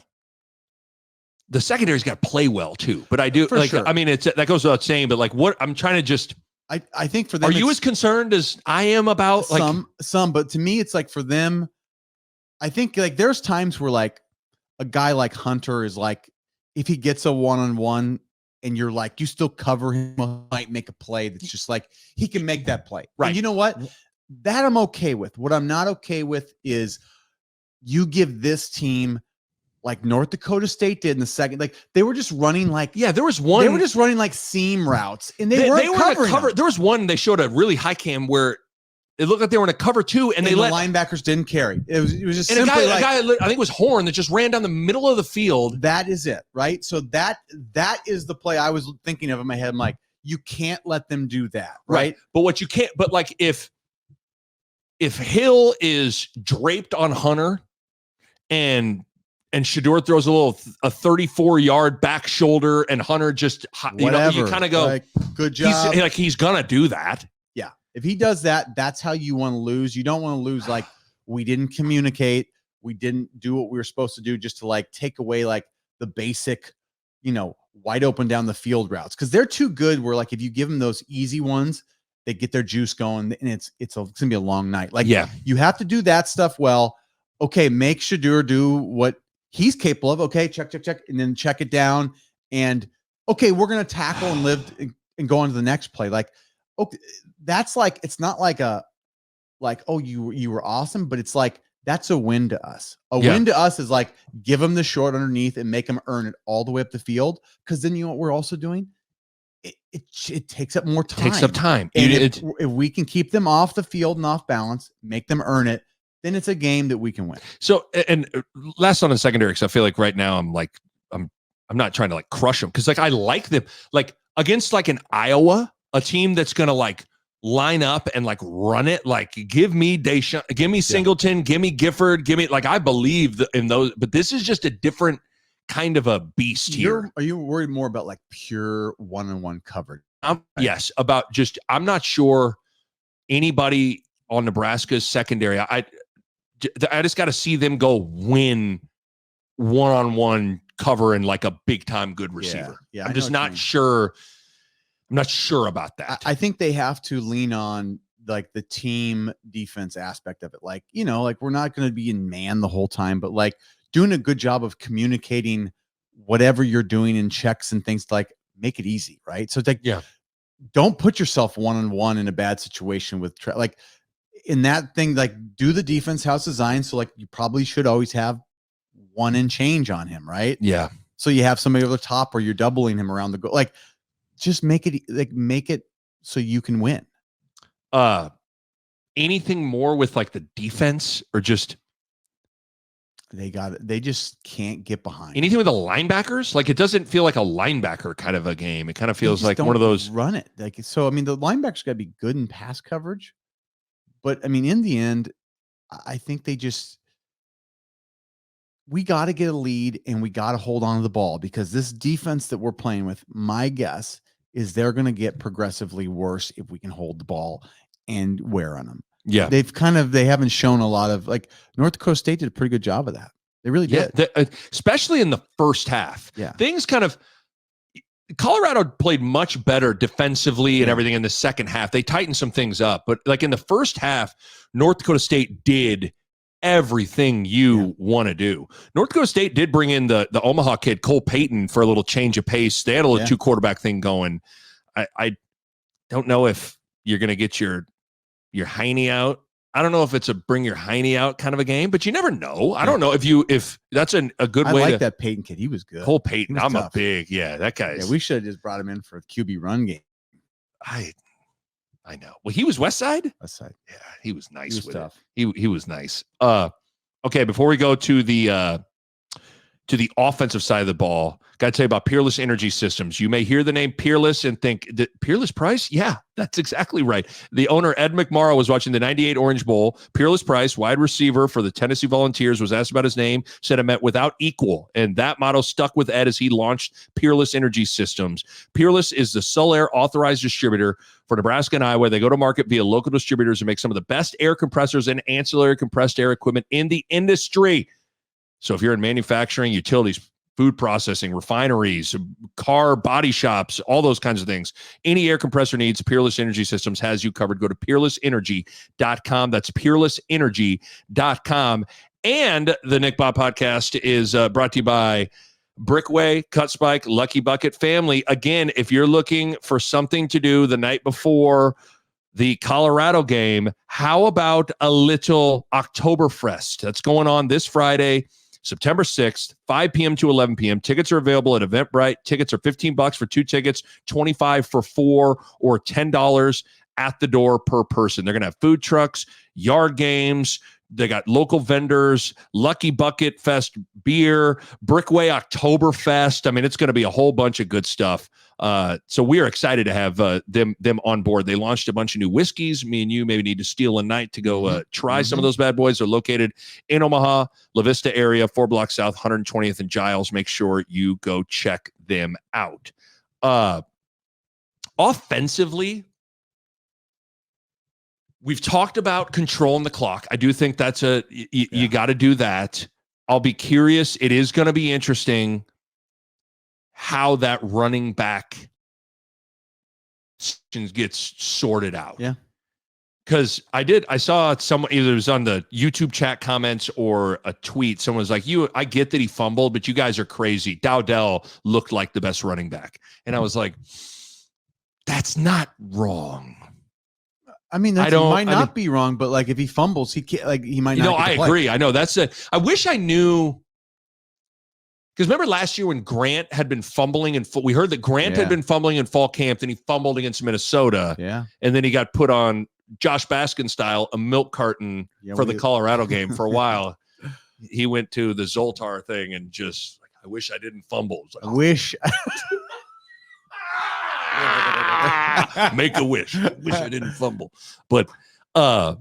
S1: secondary's got to play well too. But I do, like, sure. I mean, that goes without saying. But, like, what I'm trying to just,
S2: I think for them,
S1: are you as concerned as I am about
S2: some, but to me, it's like for them, I think like there's times where like a guy like Hunter is like, if he gets a one-on-one and you're like, you still cover him, might make a play that's just like, he can make that play.
S1: Right.
S2: And you know what? That I'm okay with. What I'm not okay with is you give this team like North Dakota State did in the second, like they were just running like,
S1: there was one.
S2: They were just running like seam routes and they weren't covering
S1: cover. There was one, they showed a really high cam where it looked like they were in a cover 2 and they
S2: the
S1: let
S2: linebackers didn't carry. It was just
S1: and
S2: simply
S1: a guy, I think it was Horn that just ran down the middle of the field.
S2: That is it, right? So that is the play I was thinking of in my head. I'm like, you can't let them do that, right?
S1: But what you can't, but like if Hill is draped on Hunter and Shedeur throws a 34-yard back shoulder and Hunter just, you kind of go,
S2: like, good job.
S1: He's gonna do that.
S2: Yeah. If he does that, that's how you want to lose. You don't want to lose like we didn't communicate. We didn't do what we were supposed to do just to like take away like the basic, wide open down the field routes. Cause they're too good where like if you give them those easy ones, they get their juice going and it's gonna be a long night. Like you have to do that stuff well. Okay, make Shedeur do what he's capable of. Okay, check, and then check it down. And okay, we're gonna tackle and live and go on to the next play. Like, okay, that's like it's not like oh you were awesome, but it's like that's a win to us. A win to us is like give them the short underneath and make them earn it all the way up the field. Because then you know what we're also doing. It takes up more time.
S1: Takes up time.
S2: And if we can keep them off the field and off balance, make them earn it, then it's a game that we can win.
S1: So, and last on the secondary, because I feel like right now I'm not trying to like crush them because like I like them like against like an Iowa, a team that's gonna like line up and like run it. Like give me Deshaun, give me Singleton, give me Gifford, give me like I believe in those, but this is just a different kind of a beast here.
S2: Are you worried more about like pure one-on-one coverage?
S1: Yes, about just I'm not sure anybody on Nebraska's secondary. I just got to see them go win one-on-one cover and like a big time good receiver.
S2: Yeah,
S1: I'm just not sure. I'm not sure about that.
S2: I think they have to lean on like the team defense aspect of it. Like, like we're not going to be in man the whole time, but like doing a good job of communicating whatever you're doing in checks and things to like make it easy. Right. So it's like, don't put yourself one-on-one in a bad situation with like in that thing, like do the defense house design. So like you probably should always have one and change on him. Right.
S1: Yeah.
S2: So you have somebody over the top or you're doubling him around the goal. Like just make it so you can win.
S1: Anything more with like the defense or just
S2: they just can't get behind
S1: anything with the linebackers. Like it doesn't feel like a linebacker kind of a game. It kind of feels like one of those
S2: run it. Like, so, I mean, the linebackers got to be good in pass coverage, but I mean, in the end, I think we got to get a lead and we got to hold on to the ball because this defense that we're playing with, my guess is they're going to get progressively worse if we can hold the ball and wear on them.
S1: Yeah.
S2: They haven't shown a lot of like North Dakota State did a pretty good job of that. They really did.
S1: Especially in the first half.
S2: Yeah.
S1: Things kind of Colorado played much better defensively and everything in the second half. They tightened some things up, but like in the first half, North Dakota State did everything you want to do. North Dakota State did bring in the Omaha kid, Cole Payton, for a little change of pace. They had a little 2-quarterback thing going. I don't know if you're going to get your Heine out. I don't know if it's a bring your Heine out kind of a game, but you never know. I don't know if that's a good way.
S2: I like that Payton kid. He was good.
S1: Cole Payton. I'm tough. That guy's.
S2: Yeah, we should have just brought him in for a QB run game.
S1: I know. Well, he was West Side.
S2: West Side.
S1: Yeah, he was nice.
S2: He was
S1: with
S2: tough.
S1: It. He was nice. Okay. Before we go to the offensive side of the ball, got to tell you about Peerless Energy Systems. You may hear the name Peerless and think, Peerless Price? Yeah, that's exactly right. The owner, Ed McMorrow, was watching the 98 Orange Bowl. Peerless Price, wide receiver for the Tennessee Volunteers, was asked about his name, said it meant without equal. And that motto stuck with Ed as he launched Peerless Energy Systems. Peerless is the Sole Air authorized distributor for Nebraska and Iowa. They go to market via local distributors and make some of the best air compressors and ancillary compressed air equipment in the industry. So if you're in manufacturing, utilities, food processing, refineries, car body shops, all those kinds of things. Any air compressor needs, Peerless Energy Systems has you covered. Go to peerlessenergy.com. That's peerlessenergy.com. And the Nick Bob podcast is brought to you by Brickway, Cut Spike, Lucky Bucket family. Again, if you're looking for something to do the night before the Colorado game, how about a little Oktoberfest? That's going on this Friday, September 6th, 5 p.m. to 11 p.m. Tickets are available at Eventbrite. Tickets are $15 for 2 tickets, $25 for 4, or $10 at the door per person. They're going to have food trucks, yard games. They got local vendors, Lucky Bucket Fest beer, Brickway Oktoberfest. I mean, it's going to be a whole bunch of good stuff. So we are excited to have them on board. They launched a bunch of new whiskeys. Me and you maybe need to steal a night to go try some of those bad boys. They're located in Omaha, La Vista area, 4 blocks south, 120th and Giles. Make sure you go check them out. Offensively, we've talked about controlling the clock. I do think that's you got to do that. I'll be curious. It is going to be interesting how that running back gets sorted out.
S2: Yeah.
S1: Because I saw someone, either it was on the YouTube chat comments or a tweet. Someone was like, I get that he fumbled, but you guys are crazy. Dowdell looked like the best running back. And I was like, that's not wrong.
S2: I mean, that might not be wrong, but like if he fumbles, he can't, like he might not.
S1: I agree. I know I wish I knew, because remember last year when Grant had been fumbling and we heard that Grant had been fumbling in fall camp, then he fumbled against Minnesota.
S2: Yeah.
S1: And then he got put on Josh Baskin style, a milk carton for the Colorado game for a while. He went to the Zoltar thing and just like, I wish I didn't fumble. Like,
S2: I wish.
S1: Make a wish. Wish I didn't fumble. But for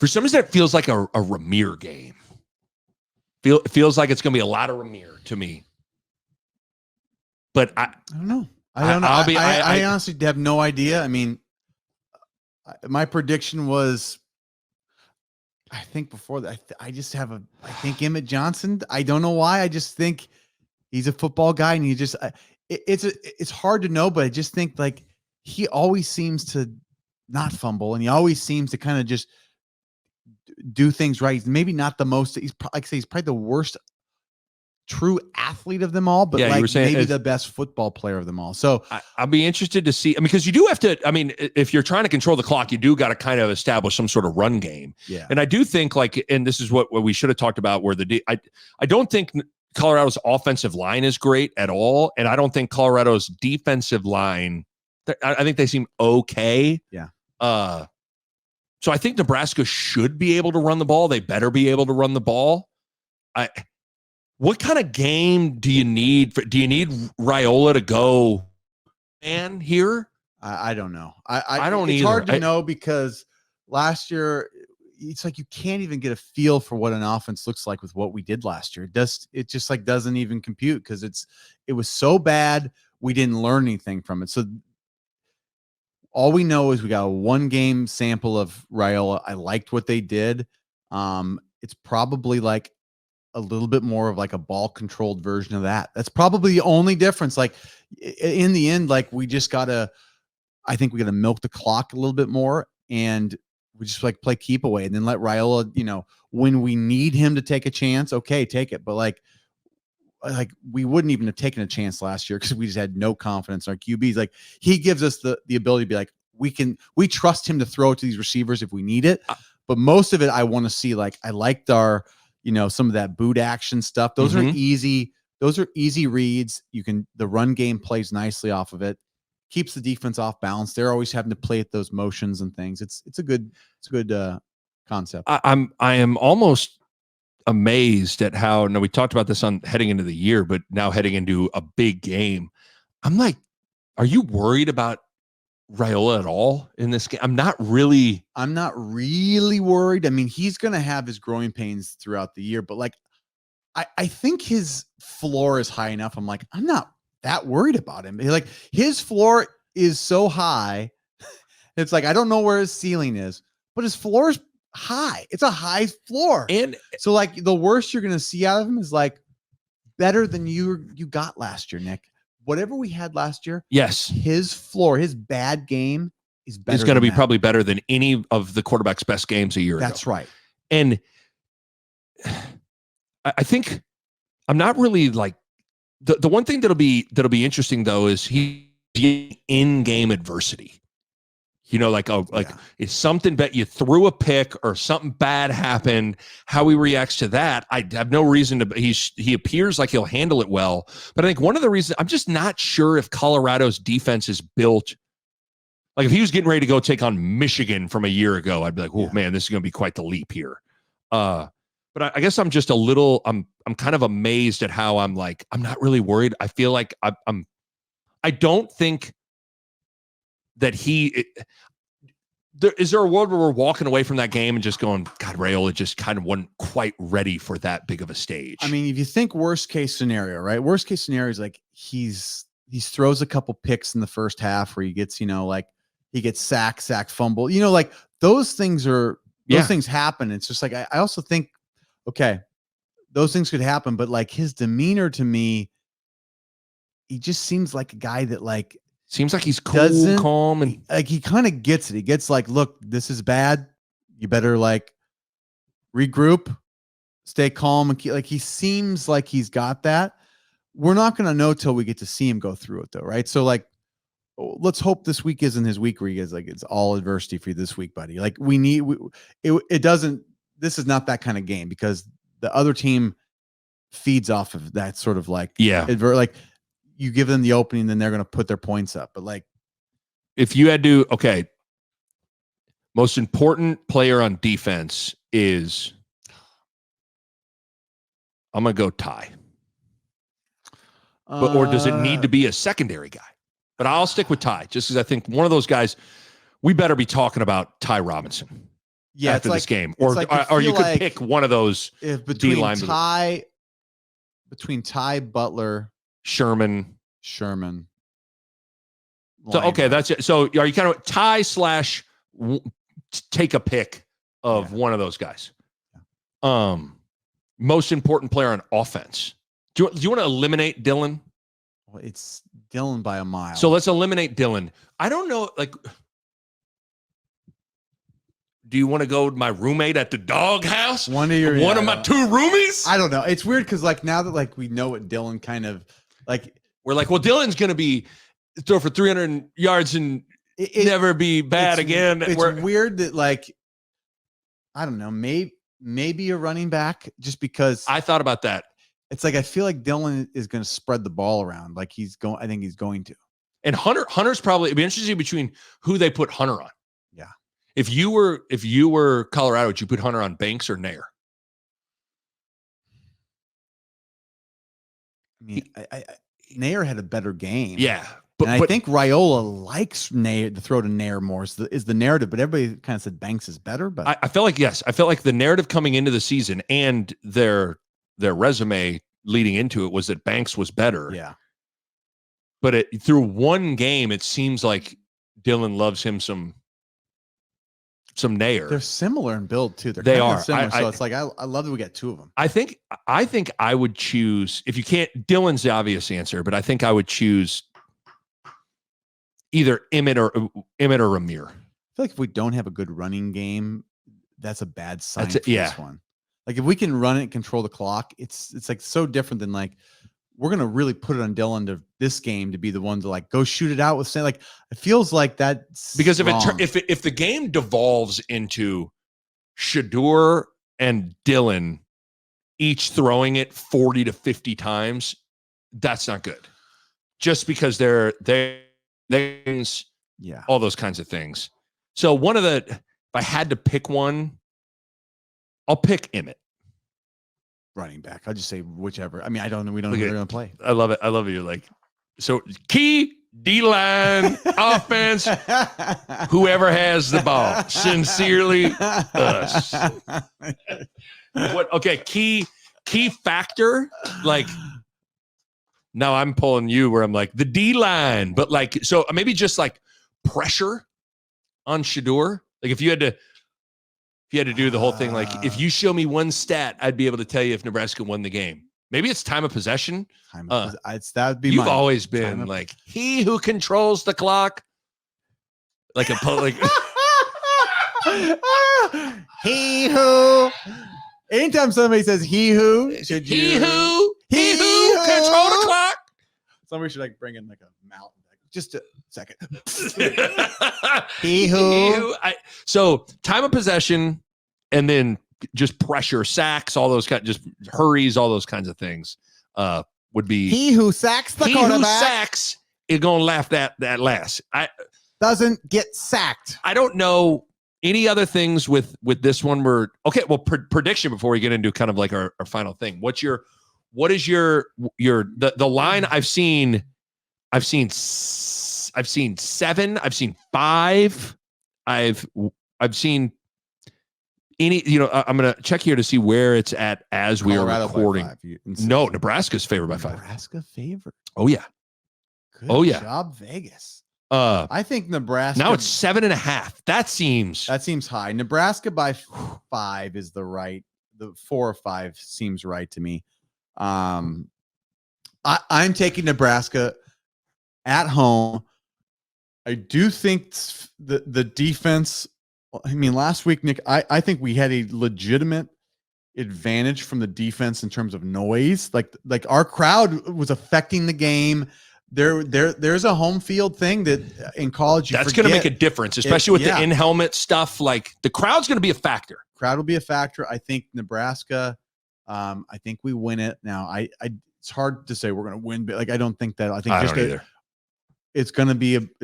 S1: some reason it feels like a Ramir game. Feels like it's gonna be a lot of Ramir to me. But I
S2: don't know. I honestly have no idea. I mean, my prediction was, I think before that, I think Emmett Johnson. I don't know why. I just think he's a football guy, and he just it's hard to know, but I just think like he always seems to not fumble, and he always seems to kind of just do things right. He's maybe not the most. He's probably the worst true athlete of them all, but maybe the best football player of them all. So
S1: I'll be interested to see. I mean, because you do have to. I mean, if you're trying to control the clock, you do got to kind of establish some sort of run game.
S2: Yeah,
S1: and I do think and this is what we should have talked about. Where I don't think Colorado's offensive line is great at all, and I don't think Colorado's defensive line. I think they seem okay.
S2: Yeah.
S1: So I think Nebraska should be able to run the ball. They better be able to run the ball. What kind of game do you need? Do you need Raiola to go man here?
S2: I don't know.
S1: I don't either.
S2: It's hard to know because last year it's like you can't even get a feel for what an offense looks like with what we did last year. It just like doesn't even compute because it was so bad we didn't learn anything from it. So all we know is we got a 1-game sample of Raiola. I liked what they did. It's probably like a little bit more of like a ball controlled version of that. That's probably the only difference. Like in the end, like I think we got to milk the clock a little bit more and we just like play keep away and then let Raiola, when we need him to take a chance, okay, take it. But like we wouldn't even have taken a chance last year because we just had no confidence in our QBs. Like he gives us the ability to be like, we trust him to throw it to these receivers if we need it. But most of it, I want to see, like, I liked our, some of that boot action stuff. Those are easy. Those are easy reads. The run game plays nicely off of it. Keeps the defense off balance. They're always having to play at those motions and things. It's a good concept.
S1: I am almost amazed at how, we talked about this on heading into the year, but now heading into a big game, I'm like, are you worried about Raiola at all in this game? I'm not really
S2: worried. I mean, he's going to have his growing pains throughout the year, but like, I think his floor is high enough. I'm like, I'm not that worried about him. Like his floor is so high. It's like, I don't know where his ceiling is, but his floor is high. It's a high floor.
S1: And
S2: so like the worst you're going to see out of him is like better than you got last year, Nick. Whatever we had last year.
S1: yes,
S2: His floor, his bad game is better.
S1: It's going to be probably better than any of the quarterback's best games a year ago.
S2: That's right.
S1: And I think I'm not really like the one thing that'll be interesting though is he in-game adversity. You know, it's something that you threw a pick or something bad happened. How he reacts to that, I have no reason to. He appears like he'll handle it well, but I think one of the reasons I'm just not sure if Colorado's defense is built. Like if he was getting ready to go take on Michigan from a year ago, I'd be like, oh man, this is going to be quite the leap here. But I guess I'm just a little. I'm kind of amazed at how I'm not really worried. I feel like I don't think that is there a world where we're walking away from that game and just going, God, Raiola just kind of wasn't quite ready for that big of a stage.
S2: I mean, if you think worst case scenario, right? Worst case scenario is like he throws a couple picks in the first half where he gets, like he gets sack, fumble, like those things things happen. It's just like, I also think, okay, those things could happen, but like his demeanor to me, he just seems like a guy that like,
S1: seems like he's cool, calm, and
S2: like he kind of gets it. He gets like, look, this is bad. You better like regroup, stay calm, and like he seems like he's got that. We're not going to know till we get to see him go through it, though, right? So like, let's hope this week isn't his week where he gets like it's all adversity for you this week, buddy. Like it doesn't. This is not that kind of game because the other team feeds off of that sort of like like. You give them the opening, then they're going to put their points up. But like,
S1: if you had to, okay, most important player on defense is, I'm going to go Ty. Or does it need to be a secondary guy? But I'll stick with Ty just because I think one of those guys, we better be talking about Ty Robinson after this game. Or you could pick one of those
S2: between Ty, Butler,
S1: Sherman.
S2: So
S1: okay, that's it. So are you kind of Ty / take a pick of one of those guys? Most important player on offense. Do you want to eliminate Dylan?
S2: Well, it's Dylan by a mile.
S1: So let's eliminate Dylan. I don't know, like, do you want to go with my roommate at the doghouse? One of my two roomies?
S2: I don't know. It's weird because like now that like we know what Dylan kind of like,
S1: we're like, well, Dylan's going to be throw for 300 yards and never be bad again.
S2: It's weird that like, I don't know, maybe a running back just because
S1: I thought about that.
S2: It's like, I feel like Dylan is going to spread the ball around. Like I think he's going to.
S1: And Hunter's probably, it'd be interesting between who they put Hunter on.
S2: Yeah.
S1: If you were Colorado, would you put Hunter on Banks or Nair?
S2: I mean, Nair had a better game.
S1: Yeah.
S2: But I think Raiola likes Nair to throw to Nair more is the narrative, but everybody kind of said Banks is better. But
S1: I felt like, yes, I felt like the narrative coming into the season and their resume leading into it was that Banks was better.
S2: Yeah.
S1: But through one game, it seems like Dylan loves him some Nair.
S2: They're similar in build too.
S1: They are
S2: similar, so it's like I love that we got two of them.
S1: I think I would choose, if you can't, Dylan's the obvious answer, but I think I would choose either Emmett or Ramir.
S2: I feel like if we don't have a good running game, that's a bad sign for this one. Like if we can run it and control the clock, it's like so different than like we're gonna really put it on Dylan to this game to be the one to like go shoot it out with saying like it feels like that
S1: because if the game devolves into Shedeur and Dylan each throwing it 40 to 50 times, that's not good. Just because they're all those kinds of things. So if I had to pick one, I'll pick Emmett.
S2: Running back. I'll just say whichever. I mean, I don't know. We don't know who they're going to play.
S1: I love it. I love it. You're like, so key D-line offense, whoever has the ball. Sincerely, us. Okay, key factor, like, now I'm pulling you where I'm like, the D-line, but like, so maybe just like pressure on Shedeur. Like if you had to, If you had to do the whole thing, like if you show me one stat, I'd be able to tell you if Nebraska won the game. Maybe it's time of possession.
S2: That would be.
S1: You've always been like he who controls the clock, like a like.
S2: He who. Anytime somebody says he who, should you?
S1: He who control the clock.
S2: Somebody should like bring in like a mountain. Just a second. He who.
S1: So time of possession, and then just pressure, sacks, all those kind, just hurries, all those kinds of things. Would be
S2: he who sacks the quarterback.
S1: Who sacks is gonna laugh that last.
S2: Doesn't get sacked.
S1: I don't know any other things with this one. Okay. Well, prediction before we get into kind of like our final thing. What is your the line I've seen 7. I've seen 5. I've seen any, I'm going to check here to see where it's at as we are recording. No, Nebraska's favored by 5.
S2: Nebraska favored.
S1: Oh yeah.
S2: Good job, Vegas. I think Nebraska.
S1: Now it's 7.5. That seems
S2: high. Nebraska by 5 is the 4 or 5 seems right to me. I'm taking Nebraska at home. I do think the defense. I mean, last week, Nick, I think we had a legitimate advantage from the defense in terms of noise. Like our crowd was affecting the game. There's a home field thing that in college
S1: that's going to make a difference, especially with the in-helmet stuff. Like the crowd's going to be a factor.
S2: Crowd will be a factor. I think Nebraska. I think we win it. Now, it's hard to say we're going to win, but like I don't think that. I think just either. It's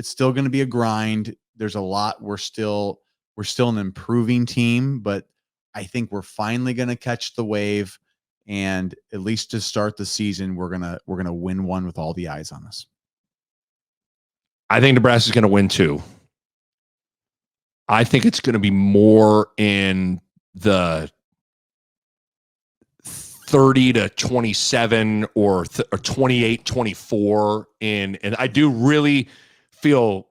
S2: still going to be a grind. There's a lot. We're still an improving team, but I think we're finally going to catch the wave. And at least to start the season, we're gonna win one with all the eyes on us.
S1: I think Nebraska's going to win 2. I think it's going to be more in the 30-27 or 28-24 and I do really feel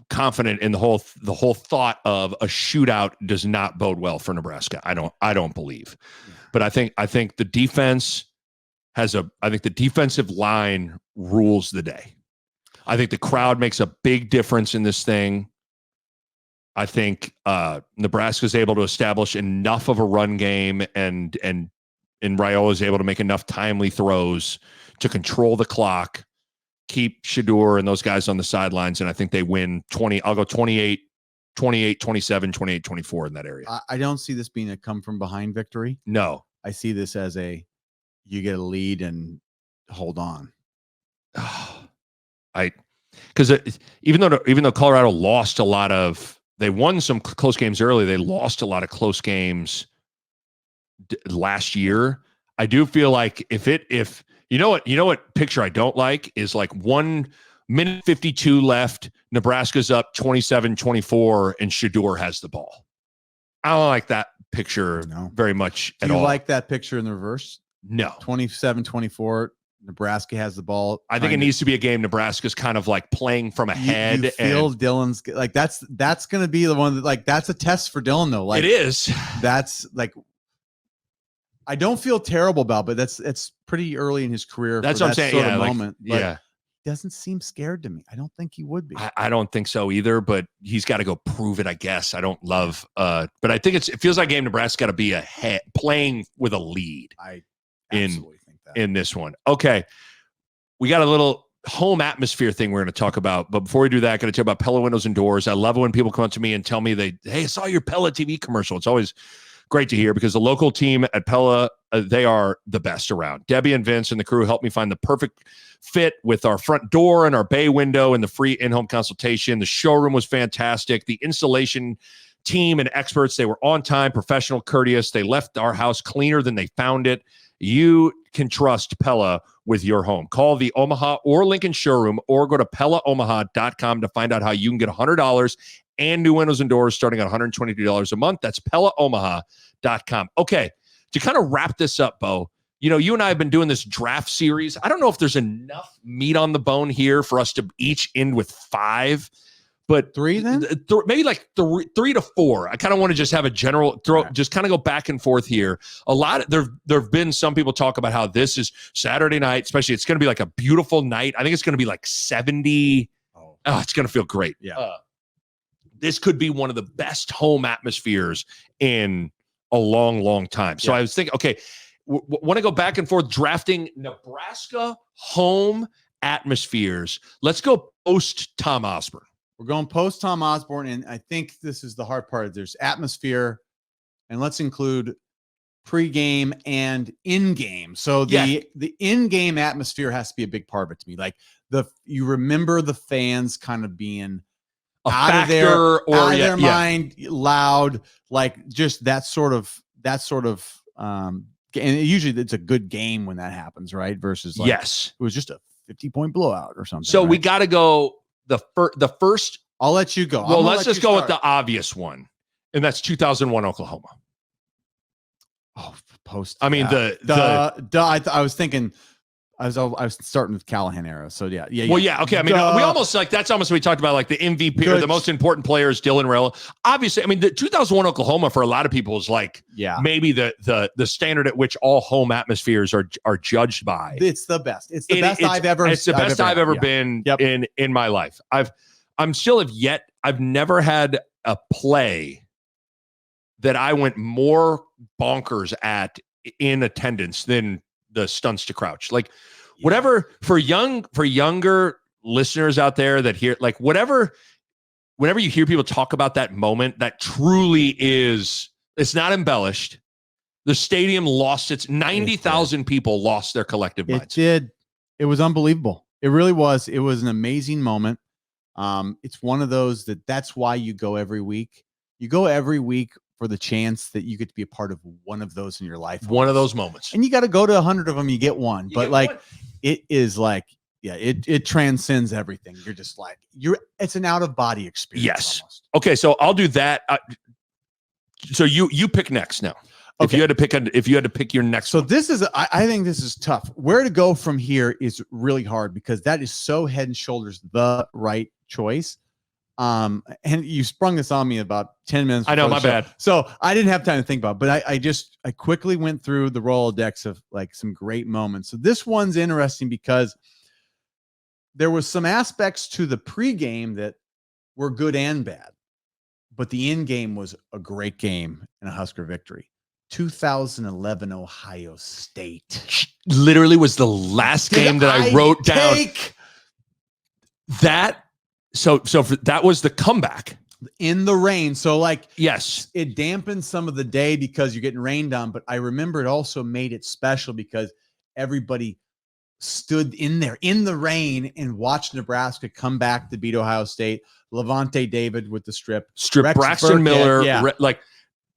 S1: confident in the whole thought of a shootout does not bode well for Nebraska. I don't believe. But I think the defense I think the defensive line rules the day. I think the crowd makes a big difference in this thing. I think Nebraska is able to establish enough of a run game and Raiola is able to make enough timely throws to control the clock, keep Shedeur and those guys on the sidelines, and I think they win 20. I'll go 28, 27, 28, 24 in that area.
S2: I don't see this being a come from behind victory.
S1: No.
S2: I see this as you get a lead and hold on.
S1: Because even though Colorado lost a lot they won some close games early, they lost a lot of close games last year. I do feel like if you know what picture I don't like is like 1 minute 52 left, Nebraska's up 27-24 and Shedeur has the ball. I don't like that picture very much at all.
S2: Do you like that picture in the reverse?
S1: No.
S2: 27-24, Nebraska has the ball.
S1: I think it needs to be a game Nebraska's kind of like playing from ahead.
S2: You feel Dylan's like that's going to be the one that like that's a test for Dylan though. Like
S1: it is.
S2: That's like I don't feel terrible about, but it's pretty early in his career.
S1: That's what I'm saying. Yeah,
S2: moment.
S1: Yeah.
S2: He doesn't seem scared to me. I don't think he would be.
S1: I don't think so either, but he's got to go prove it, I guess. I don't love but I think it feels like a game Nebraska's got to be ahead, playing with a lead.
S2: I absolutely think that.
S1: In this one. Okay. We got a little home atmosphere thing we're going to talk about, but before we do that, I'm going to tell you about Pella Windows and Doors. I love it when people come up to me and tell me hey, I saw your Pella TV commercial. It's always great to hear because the local team at Pella, they are the best around. Debbie and Vince and the crew helped me find the perfect fit with our front door and our bay window and the free in-home consultation. The showroom was fantastic. The installation team and experts, they were on time, professional, courteous. They left our house cleaner than they found it. You can trust Pella with your home. Call the Omaha or Lincoln showroom or go to PellaOmaha.com to find out how you can get $100 and new windows and doors starting at $122 a month. That's PellaOmaha.com. Okay, to kind of wrap this up, Bo, you and I have been doing this draft series. I don't know if there's enough meat on the bone here for us to each end with 5, but
S2: Three then?
S1: Maybe like three to four. I kind of want to just have a general just kind of go back and forth here. A lot of, there've been some people talk about how this is Saturday night, especially it's going to be like a beautiful night. I think it's going to be like 70. Oh, it's going to feel great.
S2: Yeah.
S1: This could be one of the best home atmospheres in a long, long time. So I was thinking, okay, want to go back and forth drafting Nebraska home atmospheres. Let's go post Tom Osborne.
S2: We're going post Tom Osborne, and I think this is the hard part. There's atmosphere, and let's include pregame and in-game. So the in-game atmosphere has to be a big part of it to me. Like you remember the fans kind of being out of their mind, loud, like just that sort of and usually it's a good game when that happens, right? Versus like, it was just a 50-point blowout or something.
S1: So we got to go the first.
S2: I'll let you go.
S1: Well, let's just go with the obvious one, and that's 2001 Oklahoma.
S2: Oh, post.
S1: I mean
S2: I was thinking. I was starting with Callahan era. So yeah.
S1: Well, yeah. Okay. I mean, we almost like that's almost what we talked about, like the MVP or the most important players, Dylan Raiola. Obviously, I mean, the 2001 Oklahoma for a lot of people is like maybe the standard at which all home atmospheres are judged by.
S2: It's the best. It's the best I've ever.
S1: It's the best I've ever been in my life. I've never had a play that I went more bonkers at in attendance than the stunts to crouch. Like whatever for younger listeners out there that hear, like whenever you hear people talk about that moment, that truly is, it's not embellished. The stadium lost its 90,000 people lost their collective minds.
S2: It did. It was unbelievable. It really was. It was an amazing moment. It's one of those that's why you go every week. You go every week for the chance that you get to be a part of one of those in your life.
S1: One of those moments.
S2: And you got to go to 100 of them, you get one. But like, it is like, it transcends everything. You're just like, it's an out of body experience.
S1: Yes.
S2: Almost.
S1: Okay. So I'll do that. So you pick next now. Okay. If you had to pick your next
S2: So
S1: one.
S2: this is, I think this is tough. Where to go from here is really hard because that is so head and shoulders the right choice. And you sprung this on me about 10 minutes.
S1: I know, my bad.
S2: So I didn't have time to think about it, but I quickly went through the Rolodex of like some great moments. So this one's interesting because there was some aspects to the pregame that were good and bad, but the end game was a great game and a Husker victory. 2011 Ohio State.
S1: Literally was the last game that I wrote down. That. So that was the comeback
S2: in the rain. So like,
S1: yes,
S2: it dampened some of the day because you're getting rained on. But I remember it also made it special because everybody stood in there in the rain and watched Nebraska come back to beat Ohio State. Levante David with the strip,
S1: Braxton Miller. Like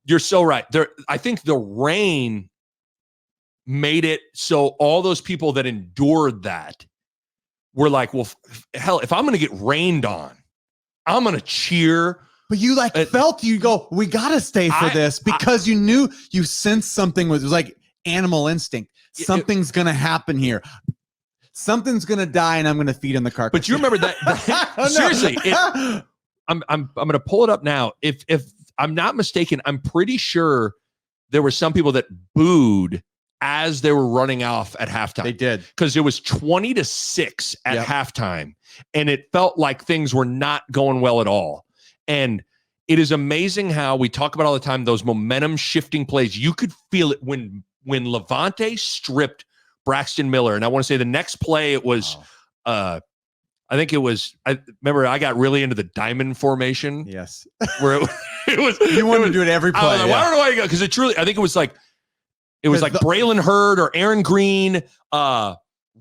S1: you're so right there. I think the rain made it so all those people that endured that were like, well, hell, if I'm going to get rained on, I'm going to cheer.
S2: But you felt you go, we got to stay for this because you knew you sensed something it was like animal instinct. Something's going to happen here. Something's going to die and I'm going to feed in the carcass.
S1: But you remember that seriously, I'm going to pull it up now. If I'm not mistaken, I'm pretty sure there were some people that booed as they were running off at halftime.
S2: They did.
S1: Because it was 20-6 at halftime. And it felt like things were not going well at all. And it is amazing how we talk about all the time, those momentum shifting plays. You could feel it when Levante stripped Braxton Miller. And I want to say the next play, it was, I remember I got really into the diamond formation.
S2: Yes.
S1: Where it was.
S2: You wanted to do it every play.
S1: I don't know why you go. Because it truly, I think it was like Braylon Hurd or Aaron Green,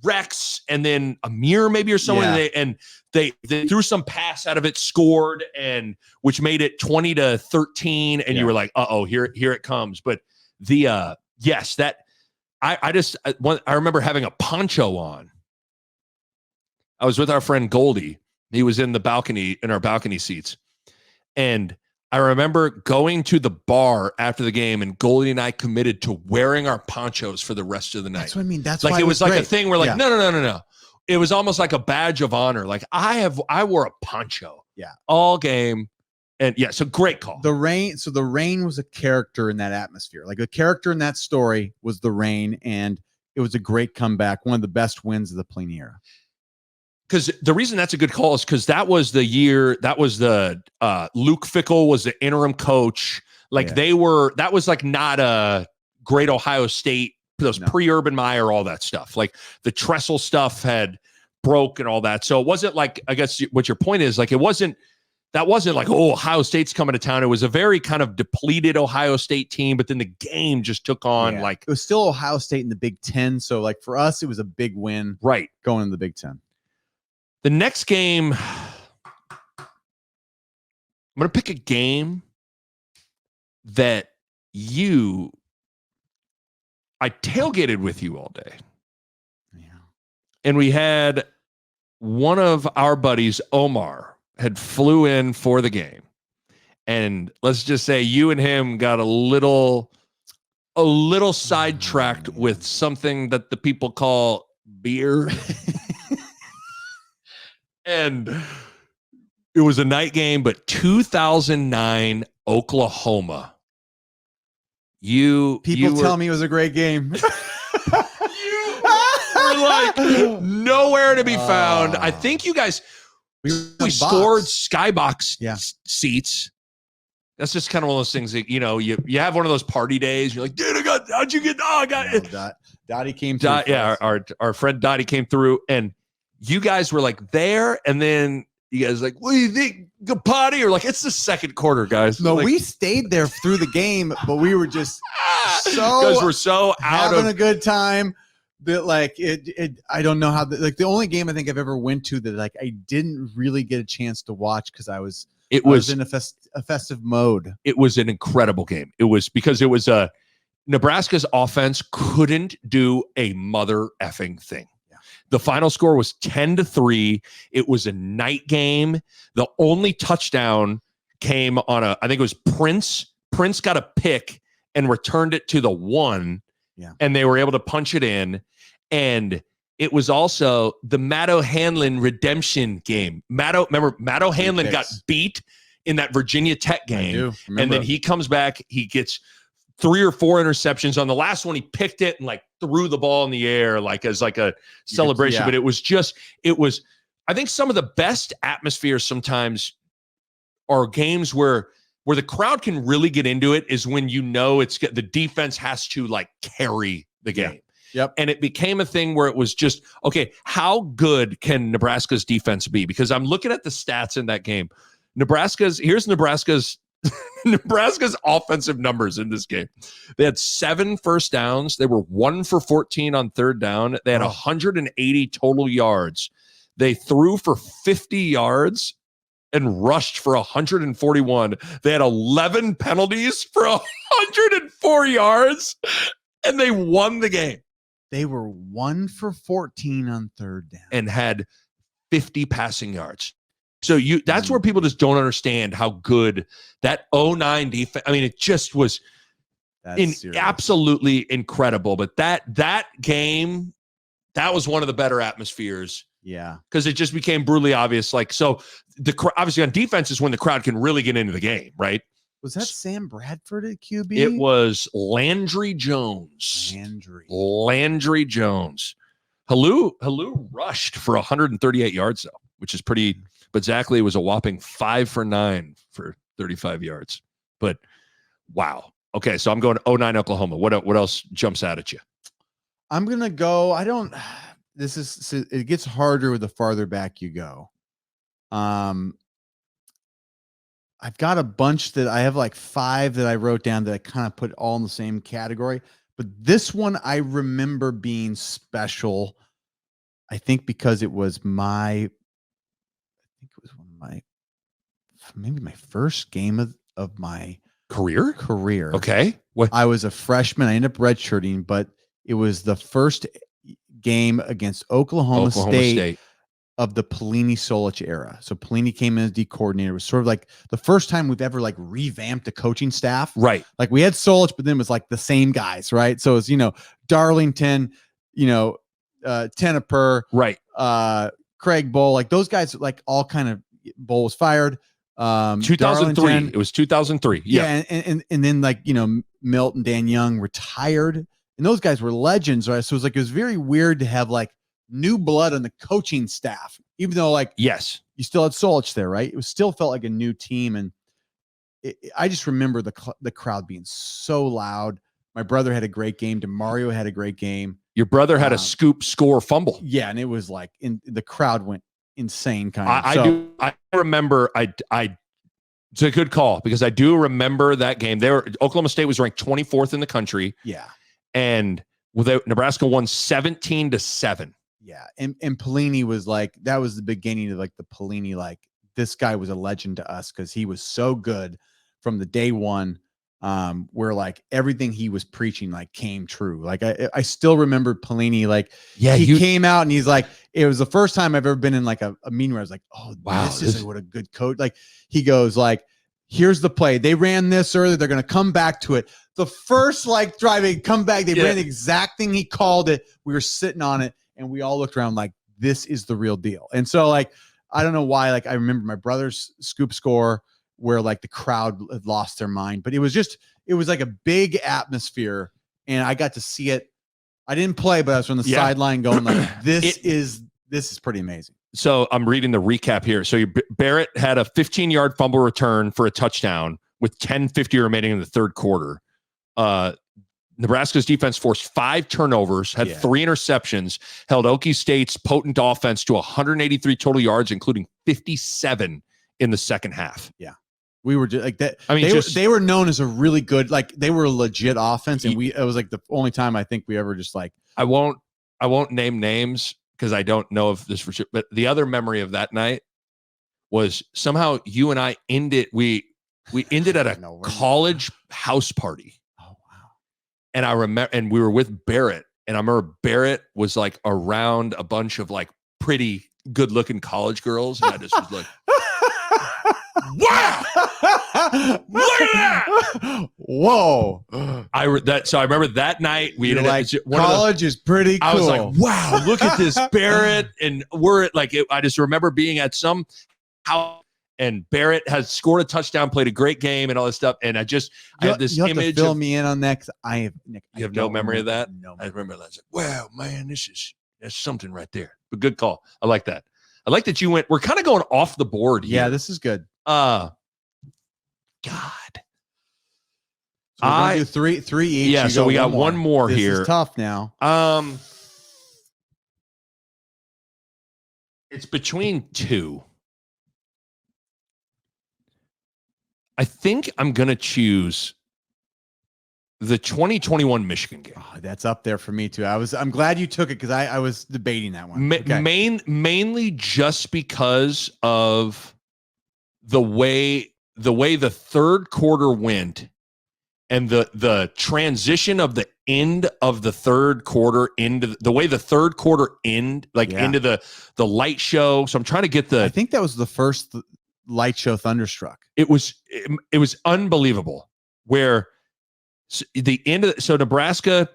S1: Rex, and then Amir maybe or someone. Yeah. They threw some pass out of it, scored, and which made it 20-13. And you were like, here it comes. But the yes, that I remember having a poncho on. I was with our friend Goldie. He was in our balcony seats, and I remember going to the bar after the game, and Goldie and I committed to wearing our ponchos for the rest of the night.
S2: That's what I mean. That's
S1: like
S2: why
S1: it was like
S2: great.
S1: A thing where like no. It was almost like a badge of honor. Like I wore a poncho all game. And yeah, so great call.
S2: The rain. So the rain was a character in that atmosphere. Like a character in that story was the rain, and it was a great comeback. One of the best wins of the Pelini era.
S1: Because the reason that's a good call is because that was the year, that was the Luke Fickell was the interim coach. Like that was like not a great Ohio State, those pre-Urban Meyer, all that stuff. Like the Tressel stuff had broke and all that. So it wasn't like, I guess what your point is, like that wasn't like, oh, Ohio State's coming to town. It was a very kind of depleted Ohio State team, but then the game just took on like.
S2: It was still Ohio State in the Big Ten. So like for us, it was a big win.
S1: Right.
S2: Going in the Big Ten.
S1: The next game, I'm going to pick a game that I tailgated with you all day.
S2: Yeah.
S1: And we had one of our buddies, Omar, had flew in for the game. And let's just say you and him got a little sidetracked with something that the people call beer. And it was a night game, but 2009 Oklahoma. People
S2: tell me it was a great game.
S1: You were like nowhere to be found. I think you guys we scored skybox seats. That's just kind of one of those things that, you have one of those party days. You're like, dude, how'd you get? Oh, I got it.
S2: Dottie came through.
S1: Our friend Dottie came through, and you guys were like there, and then you guys like, what do you think? Go potty? Or like, it's the second quarter, guys.
S2: No,
S1: like,
S2: we stayed there through the game, but we were just
S1: you guys were so
S2: having a good time. But like I don't know how the only game I think I've ever went to that like I didn't really get a chance to watch because I was in a festive mode.
S1: It was an incredible game. It was because it was Nebraska's offense couldn't do a mother effing thing. Yeah. The final score was 10-3. It was a night game. The only touchdown came on I think it was Prince. Prince got a pick and returned it to the 1.
S2: Yeah.
S1: And they were able to punch it in. And it was also the Matto Hanlon redemption game. Matto Hanlon got beat in that Virginia Tech game. And then he comes back. He gets 3 or 4 interceptions. On the last one, he picked it and like threw the ball in the air like as like a celebration. But it was, I think some of the best atmospheres sometimes are games where the crowd can really get into it is when the defense has to like carry the game.
S2: Yeah. Yep.
S1: And it became a thing where it was just, okay, how good can Nebraska's defense be? Because I'm looking at the stats in that game. Nebraska's offensive numbers in this game. They had 7 first downs. They were 1 for 14 on third down. They had 180 total yards. They threw for 50 yards and rushed for 141. They had 11 penalties for 104 yards, and they won the game.
S2: They were 1 for 14 on third down
S1: and had 50 passing yards. So that's where people just don't how good that 09 defense. I mean, it just was absolutely incredible. But that game, that was one of the better atmospheres.
S2: Yeah,
S1: because it just became brutally obvious. Like, so obviously on defense is when the crowd can really get into the game, right?
S2: Was that Sam Bradford at QB?
S1: It was Landry Jones. Landry Jones. Halou rushed for 138 yards, though, which is pretty. But Zach Lee was a whopping 5 for 9 for 35 yards. But wow. Okay, so I'm going to 09 Oklahoma. What else jumps out at you?
S2: I'm gonna go. It gets harder the farther back you go. I've got a bunch that I have like 5 that I wrote down that I kind of put all in the same category. But this one I remember being special. I think because it was maybe my first game of my
S1: career. Okay.
S2: What? I was a freshman. I ended up redshirting, but it was the first game against Oklahoma State of the Pelini Solich era. So Pelini came in as D coordinator. It was sort of like the first time we've ever like revamped a coaching staff.
S1: Right.
S2: Like we had Solich, but then it was like the same guys, right? So it's, Darlington, Teneper,
S1: right.
S2: Craig Bowl, like those guys like all kind of Bo was fired.
S1: 2003.
S2: Darlington,
S1: It was 2003.
S2: Yeah. And then like, Milt and Dan Young retired, and those guys were legends, right? So it was very weird to have like new blood on the coaching staff, even though like,
S1: yes,
S2: you still had Solich there, right? It still felt like a new team. And I just remember the crowd being so loud. My brother had a great game. DeMario had a great game.
S1: Your brother had a scoop score fumble.
S2: Yeah. And it was like the crowd went insane kind of.
S1: I remember it's a good call because I do remember that game. Oklahoma State was ranked 24th in the country.
S2: Yeah.
S1: And Nebraska won 17-7.
S2: Yeah. And Pelini was like, that was the beginning of like the Pelini, like this guy was a legend to us because he was so good from the day one, where like everything he was preaching like came true. Like I still remember Pelini, like he came out and he's like, it was the first time I've ever been in like a meeting where I was like, oh wow, this is what a good coach. Like he goes like, here's the play. They ran this earlier. They're going to come back to it. The first like driving come back, they ran the exact thing he called it. We were sitting on it and we all looked around like, this is the real deal. And so like, I don't know why, like I remember my brother's scoop score where like the crowd had lost their mind, but it was like a big atmosphere and I got to see it. I didn't play, but I was from the sideline going like, this is pretty amazing.
S1: So I'm reading the recap here. So Barrett had a 15-yard fumble return for a touchdown with 10:50 remaining in the third quarter. Nebraska's defense forced 5 turnovers, had 3 interceptions, held Okie State's potent offense to 183 total yards, including 57 in the second half.
S2: Yeah. We were just like that.
S1: I mean,
S2: they were known as a really good, like they were a legit offense. And it was like the only time I think we ever just like,
S1: I won't name names because I don't know if this for sure, but the other memory of that night was somehow you and I we ended at a college house party. And I remember, and we were with Barrett, and I remember Barrett was like around a bunch of like pretty good looking college girls. And I just was like, wow, look at that.
S2: Whoa.
S1: So I remember that night we ended
S2: like, college is pretty cool.
S1: I was like, wow, look at this Barrett. And we're at like, I just remember being at some house. And Barrett has scored a touchdown, played a great game, and all this stuff. And I have this
S2: you
S1: image.
S2: Have to fill me in on that because
S1: You have no memory of that?
S2: No.
S1: I remember that. I was like, wow, man, that's something right there. But good call. I like that. I like that you went. We're kind of going off the board here.
S2: Yeah, this is good.
S1: God.
S2: So we're gonna do three each.
S1: Yeah, so we got one more here.
S2: This is tough now.
S1: It's between 2. I think I'm going to choose the 2021 Michigan game.
S2: Oh, that's up there for me too. I'm glad you took it because I was debating that one.
S1: Mainly just because of the way the third quarter went and the transition of the end of the third quarter into the way the third quarter into the light show. So I'm trying to get
S2: I think that was the first light show Thunderstruck.
S1: It was unbelievable where the end of so Nebraska,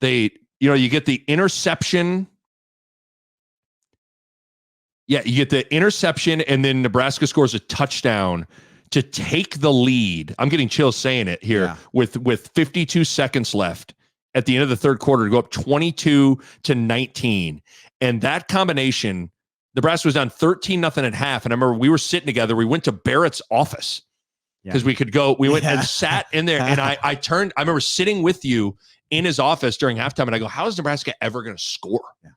S1: you get the interception. Yeah, you get the interception and then Nebraska scores a touchdown to take the lead. I'm getting chills saying it here with 52 seconds left at the end of the third quarter to go up 22-19. And that combination, Nebraska was down 13-0 at half. And I remember we were sitting together. We went to Barrett's office because we could go. We went and sat in there. And I remember sitting with you in his office during halftime. And I go, how is Nebraska ever going to score? Yeah.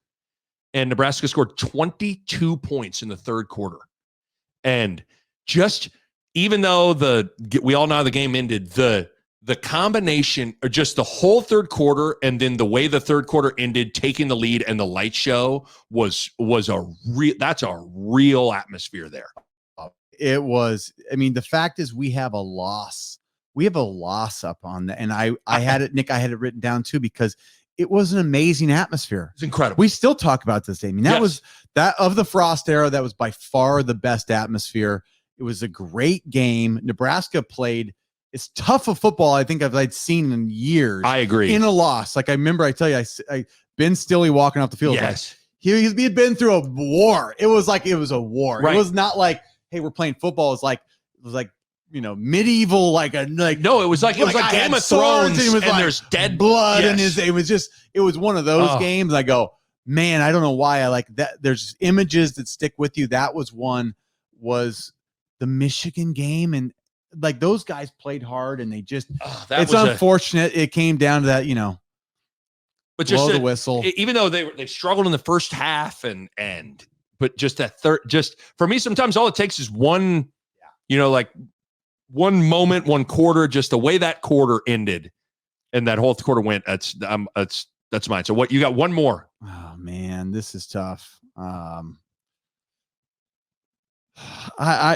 S1: And Nebraska scored 22 points in the third quarter. And just even though we all know how the game ended, the combination or just the whole third quarter and then the way the third quarter ended, taking the lead and the light show was that's a real atmosphere there.
S2: It was. I mean, the fact is we have a loss. We have a loss up on that. And I had it, Nick, I had it written down too, because it was an amazing atmosphere.
S1: It's incredible.
S2: We still talk about this. I mean, that was that of the Frost era. That was by far the best atmosphere. It was a great game. Nebraska played as tough a football I think I'd seen in years.
S1: I agree.
S2: In a loss. Like I remember, I tell you, I Ben Stilley walking off the field.
S1: Yes.
S2: Like, he had been through a war. It was like, it was a war.
S1: Right.
S2: It was not like hey, we're playing football. It was like medieval,
S1: no, it was like Game of Thrones, and there's dead
S2: blood, and it was one of those games. I go, man, I don't know why I like that. There's images that stick with you. That was the Michigan game, and like those guys played hard, and they just it's unfortunate it came down to that,
S1: but just
S2: blow the whistle.
S1: Even though they struggled in the first half, but just that third, just for me, sometimes all it takes is one, like one moment, one quarter, just the way that quarter ended and that whole quarter went. That's mine. So what you got? One more.
S2: Oh man, this is tough.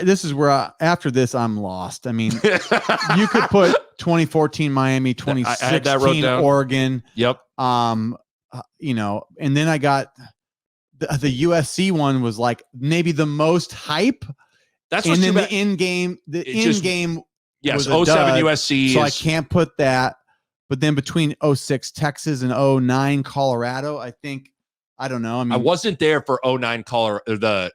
S2: This is where after this I'm lost. I mean, you could put 2014 Miami, 2016 Oregon.
S1: Yep.
S2: And then I got the USC one was like maybe the most hype.
S1: That's what's
S2: in the in game. The in game,
S1: yes,
S2: was
S1: 07 USC.
S2: So I can't put that. But then between 06 Texas and 09 Colorado, I don't know. I mean,
S1: I wasn't there for 09 Colorado. The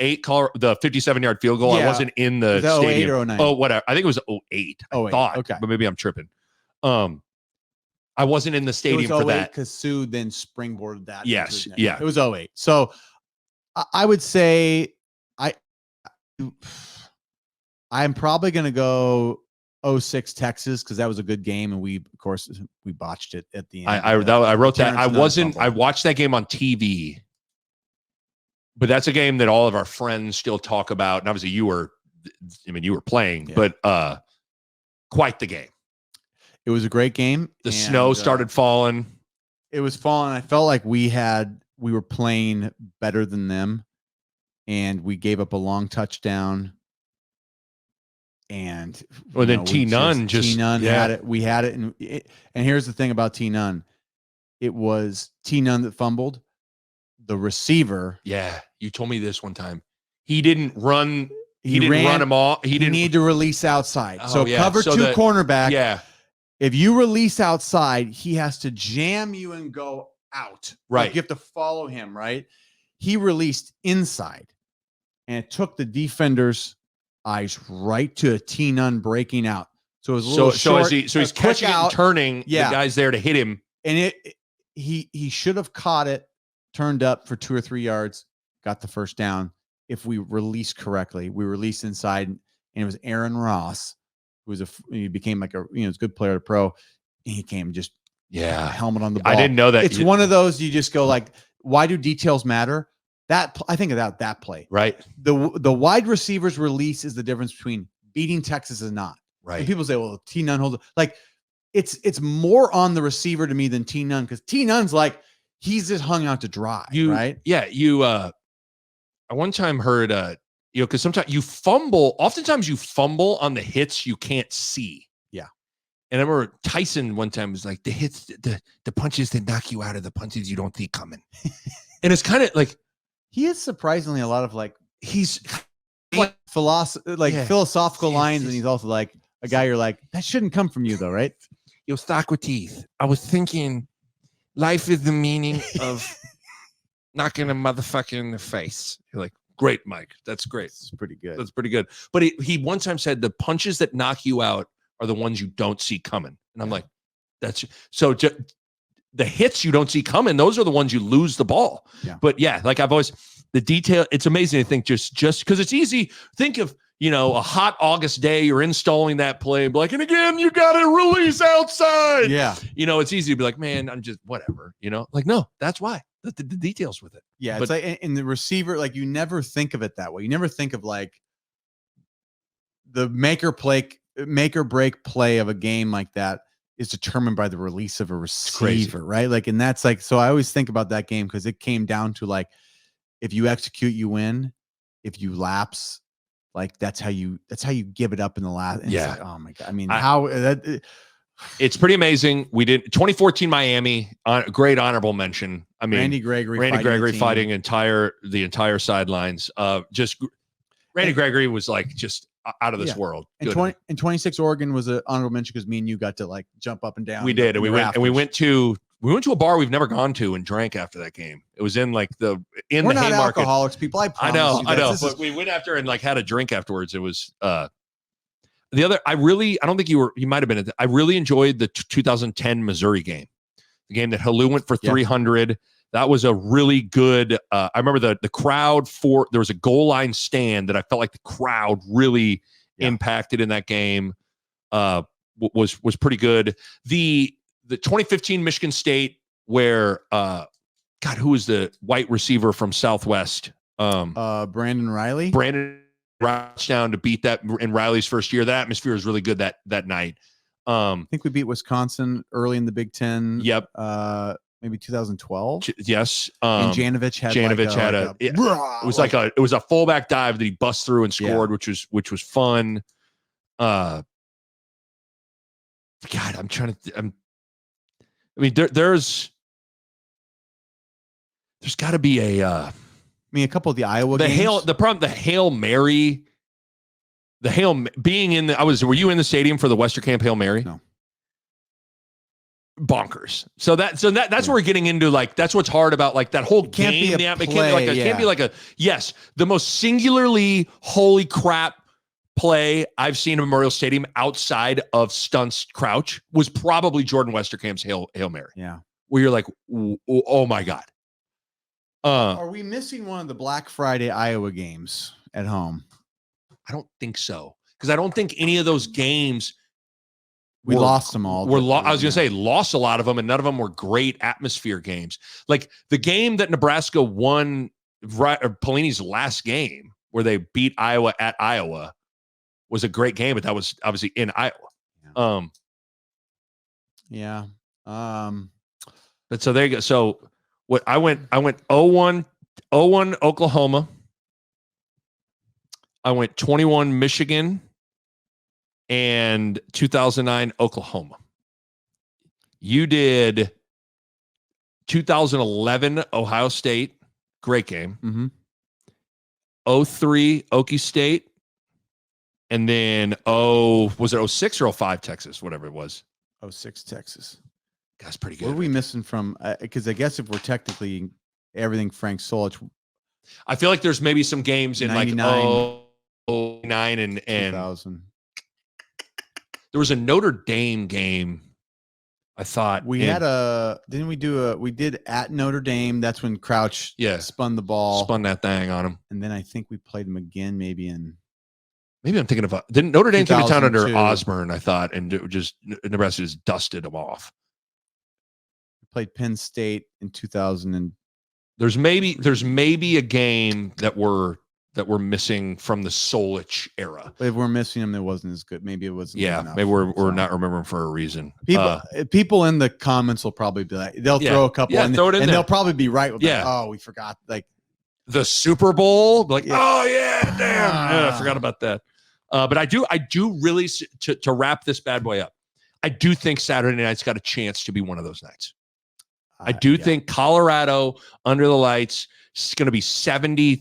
S1: 08 Colorado, the 57-yard field goal. I wasn't in the stadium.
S2: 08 or 09?
S1: Oh, whatever. I think it was 08. I thought,
S2: okay,
S1: but maybe I'm tripping. I wasn't in the stadium for that
S2: because Sue then springboarded that.
S1: Yes, yeah,
S2: it was 08. So I would say I'm probably going to go 06 Texas because that was a good game, and we botched it at the end.
S1: I wrote that. I watched that game on TV. But that's a game that all of our friends still talk about. And obviously you were playing, but quite the game.
S2: It was a great game.
S1: The snow started falling.
S2: It was falling. I felt like we were playing better than them, and we gave up a long touchdown. And
S1: then T Nunn
S2: had it. We had it. And here's the thing about T Nunn. It was T Nunn that fumbled. The receiver.
S1: Yeah, you told me this one time. He didn't run. He didn't run him off. He didn't
S2: need to release outside. Cover two cornerback.
S1: Yeah.
S2: If you release outside, he has to jam you and go out.
S1: Right.
S2: Like you have to follow him. Right. He released inside, and it took the defender's eyes right to a T Nunn breaking out. So it was a little short.
S1: So he's catching it and turning.
S2: Yeah.
S1: The guy's there to hit him,
S2: and he should have caught it. Turned up for 2 or 3 yards, got the first down. If we released correctly, we released inside, and it was Aaron Ross, he became like a good player to pro. And he came just helmet on the ball.
S1: I didn't know that.
S2: It's one of those you just go like, why do details matter? That I think about that play.
S1: Right.
S2: The wide receivers release is the difference between beating Texas and not.
S1: Right.
S2: And people say, well, T Nunn holds like it's more on the receiver to me than T Nunn because T Nunn's like. He's just hung out to dry, right?
S1: Yeah, I one time heard, because sometimes oftentimes you fumble on the hits you can't see.
S2: Yeah.
S1: And I remember Tyson one time was like, the hits, the punches that knock you out are the punches you don't see coming. And it's kind of like.
S2: He has surprisingly a lot of
S1: he's
S2: like philosophical lines. And he's also like a guy you're like, that shouldn't come from you though, right?
S1: Yo, Socrates, I was thinking. Life is the meaning of knocking a motherfucker in the face. You're like, great, Mike. That's great.
S2: It's pretty good.
S1: That's pretty good. But he one time said the punches that knock you out are the ones you don't see coming. And I'm like, that's so the hits you don't see coming. Those are the ones you lose the ball.
S2: Yeah.
S1: But yeah, like I've always the detail. It's amazing to think just because it's easy. Think of a hot August day, you're installing that play, and and again, you got to release outside.
S2: Yeah.
S1: It's easy to be like, man, I'm just whatever, no, that's why the details with it.
S2: Yeah. It's like in the receiver, like you never think of it that way. You never think of like the make or break play of a game like that is determined by the release of a receiver, right? Like, and that's like, so I always think about that game because it came down to like, if you execute, you win. If you lapse, like that's how you give it up in the last.
S1: Yeah.
S2: It's like, oh my God. I mean,
S1: it's pretty amazing. We did 2014 Miami, great honorable mention. I mean,
S2: Randy Gregory
S1: fighting the entire sidelines. Randy Gregory was like just out of this world.
S2: And 26 Oregon was an honorable mention because me and you got to like jump up and down.
S1: We did. And we went We went to a bar we've never gone to and drank after that game. It was in like
S2: We're
S1: the
S2: not
S1: Haymarket.
S2: alcoholics, people. I
S1: know.
S2: But
S1: we went after and like had a drink afterwards. It was the other. I don't think you might have been. I really enjoyed the 2010 Missouri game, the game that Halou went for 300. That was a really good. I remember the crowd there was a goal line stand that I felt like the crowd really impacted in that game. Was pretty good. The 2015 Michigan State where who was the white receiver from Southwest?
S2: Brandon Riley.
S1: Brandon touchdown to beat that in Riley's first year. That atmosphere was really good that night.
S2: I think we beat Wisconsin early in the Big Ten.
S1: Yep.
S2: Maybe 2012.
S1: Yes.
S2: And Janovich had
S1: it was a fullback dive that he bust through and scored, which was fun. God, I'm trying to. There's got to be a.
S2: A couple of the Iowa games.
S1: The Hail Mary. Being in were you in the stadium for the Western Camp Hail Mary?
S2: No.
S1: Bonkers. So that's what we're getting into. Like, that's what's hard about like that whole game. It can't be like a the most singularly holy crap play I've seen in Memorial Stadium outside of Stunts Crouch was probably Jordan Westerkamp's Hail Mary.
S2: Yeah.
S1: Where you're like, oh my God.
S2: Are we missing one of the Black Friday Iowa games at home?
S1: I don't think so. Because I don't think any of those games
S2: lost them all.
S1: I was going to say lost a lot of them, and none of them were great atmosphere games. Like the game that Nebraska won, Pelini's last game, where they beat Iowa at Iowa, was a great game, but that was obviously in Iowa. But so there you go. So what I went 0-1 Oklahoma. I went 21 Michigan and 2009 Oklahoma. You did 2011 Ohio State, great game.
S2: Mm-hmm.
S1: 03 Okie State, and then was it 06 or 05 Texas, whatever it was.
S2: 06 Texas.
S1: That's pretty good.
S2: What are we missing from? Because I guess if we're technically everything Frank Solich,
S1: I feel like there's maybe some games in
S2: 99,
S1: like 09 and
S2: 2000.
S1: There was a Notre Dame game. I thought
S2: we did at Notre Dame. That's when Crouch spun
S1: that thing on him.
S2: And then I think we played him again, maybe I'm
S1: thinking of didn't Notre Dame came to town under Osborne, I thought, and Nebraska just dusted them off.
S2: We played Penn State in 2000 and
S1: there's maybe a game that we're missing from the Solich era.
S2: But if we're missing them, it wasn't as good. Maybe it wasn't.
S1: Yeah,
S2: enough.
S1: Maybe we're not remembering for a reason.
S2: People in the comments will probably be like, they'll throw a couple in,
S1: throw it in
S2: and
S1: there.
S2: they'll probably be right with that. Oh, we forgot. Like
S1: the Super Bowl. Like, oh yeah, damn, I forgot about that. But I do really to wrap this bad boy up. I do think Saturday night's got a chance to be one of those nights. I do think Colorado under the lights is going to be 70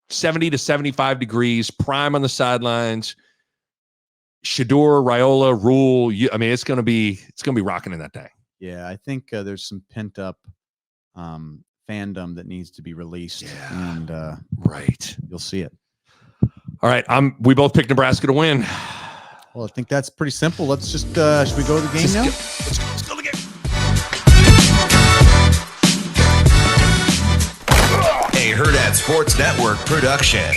S1: to 75 degrees, prime on the sidelines. Shador, Raiola, Rule. It's going to be rocking in that day.
S2: Yeah, I think there's some pent up fandom that needs to be released, and
S1: right,
S2: you'll see it.
S1: All right, we both picked Nebraska to win.
S2: Well, I think that's pretty simple. Let's just should we go to the game now?
S1: Let's go to the game.
S3: A Hurrdat Sports Network production.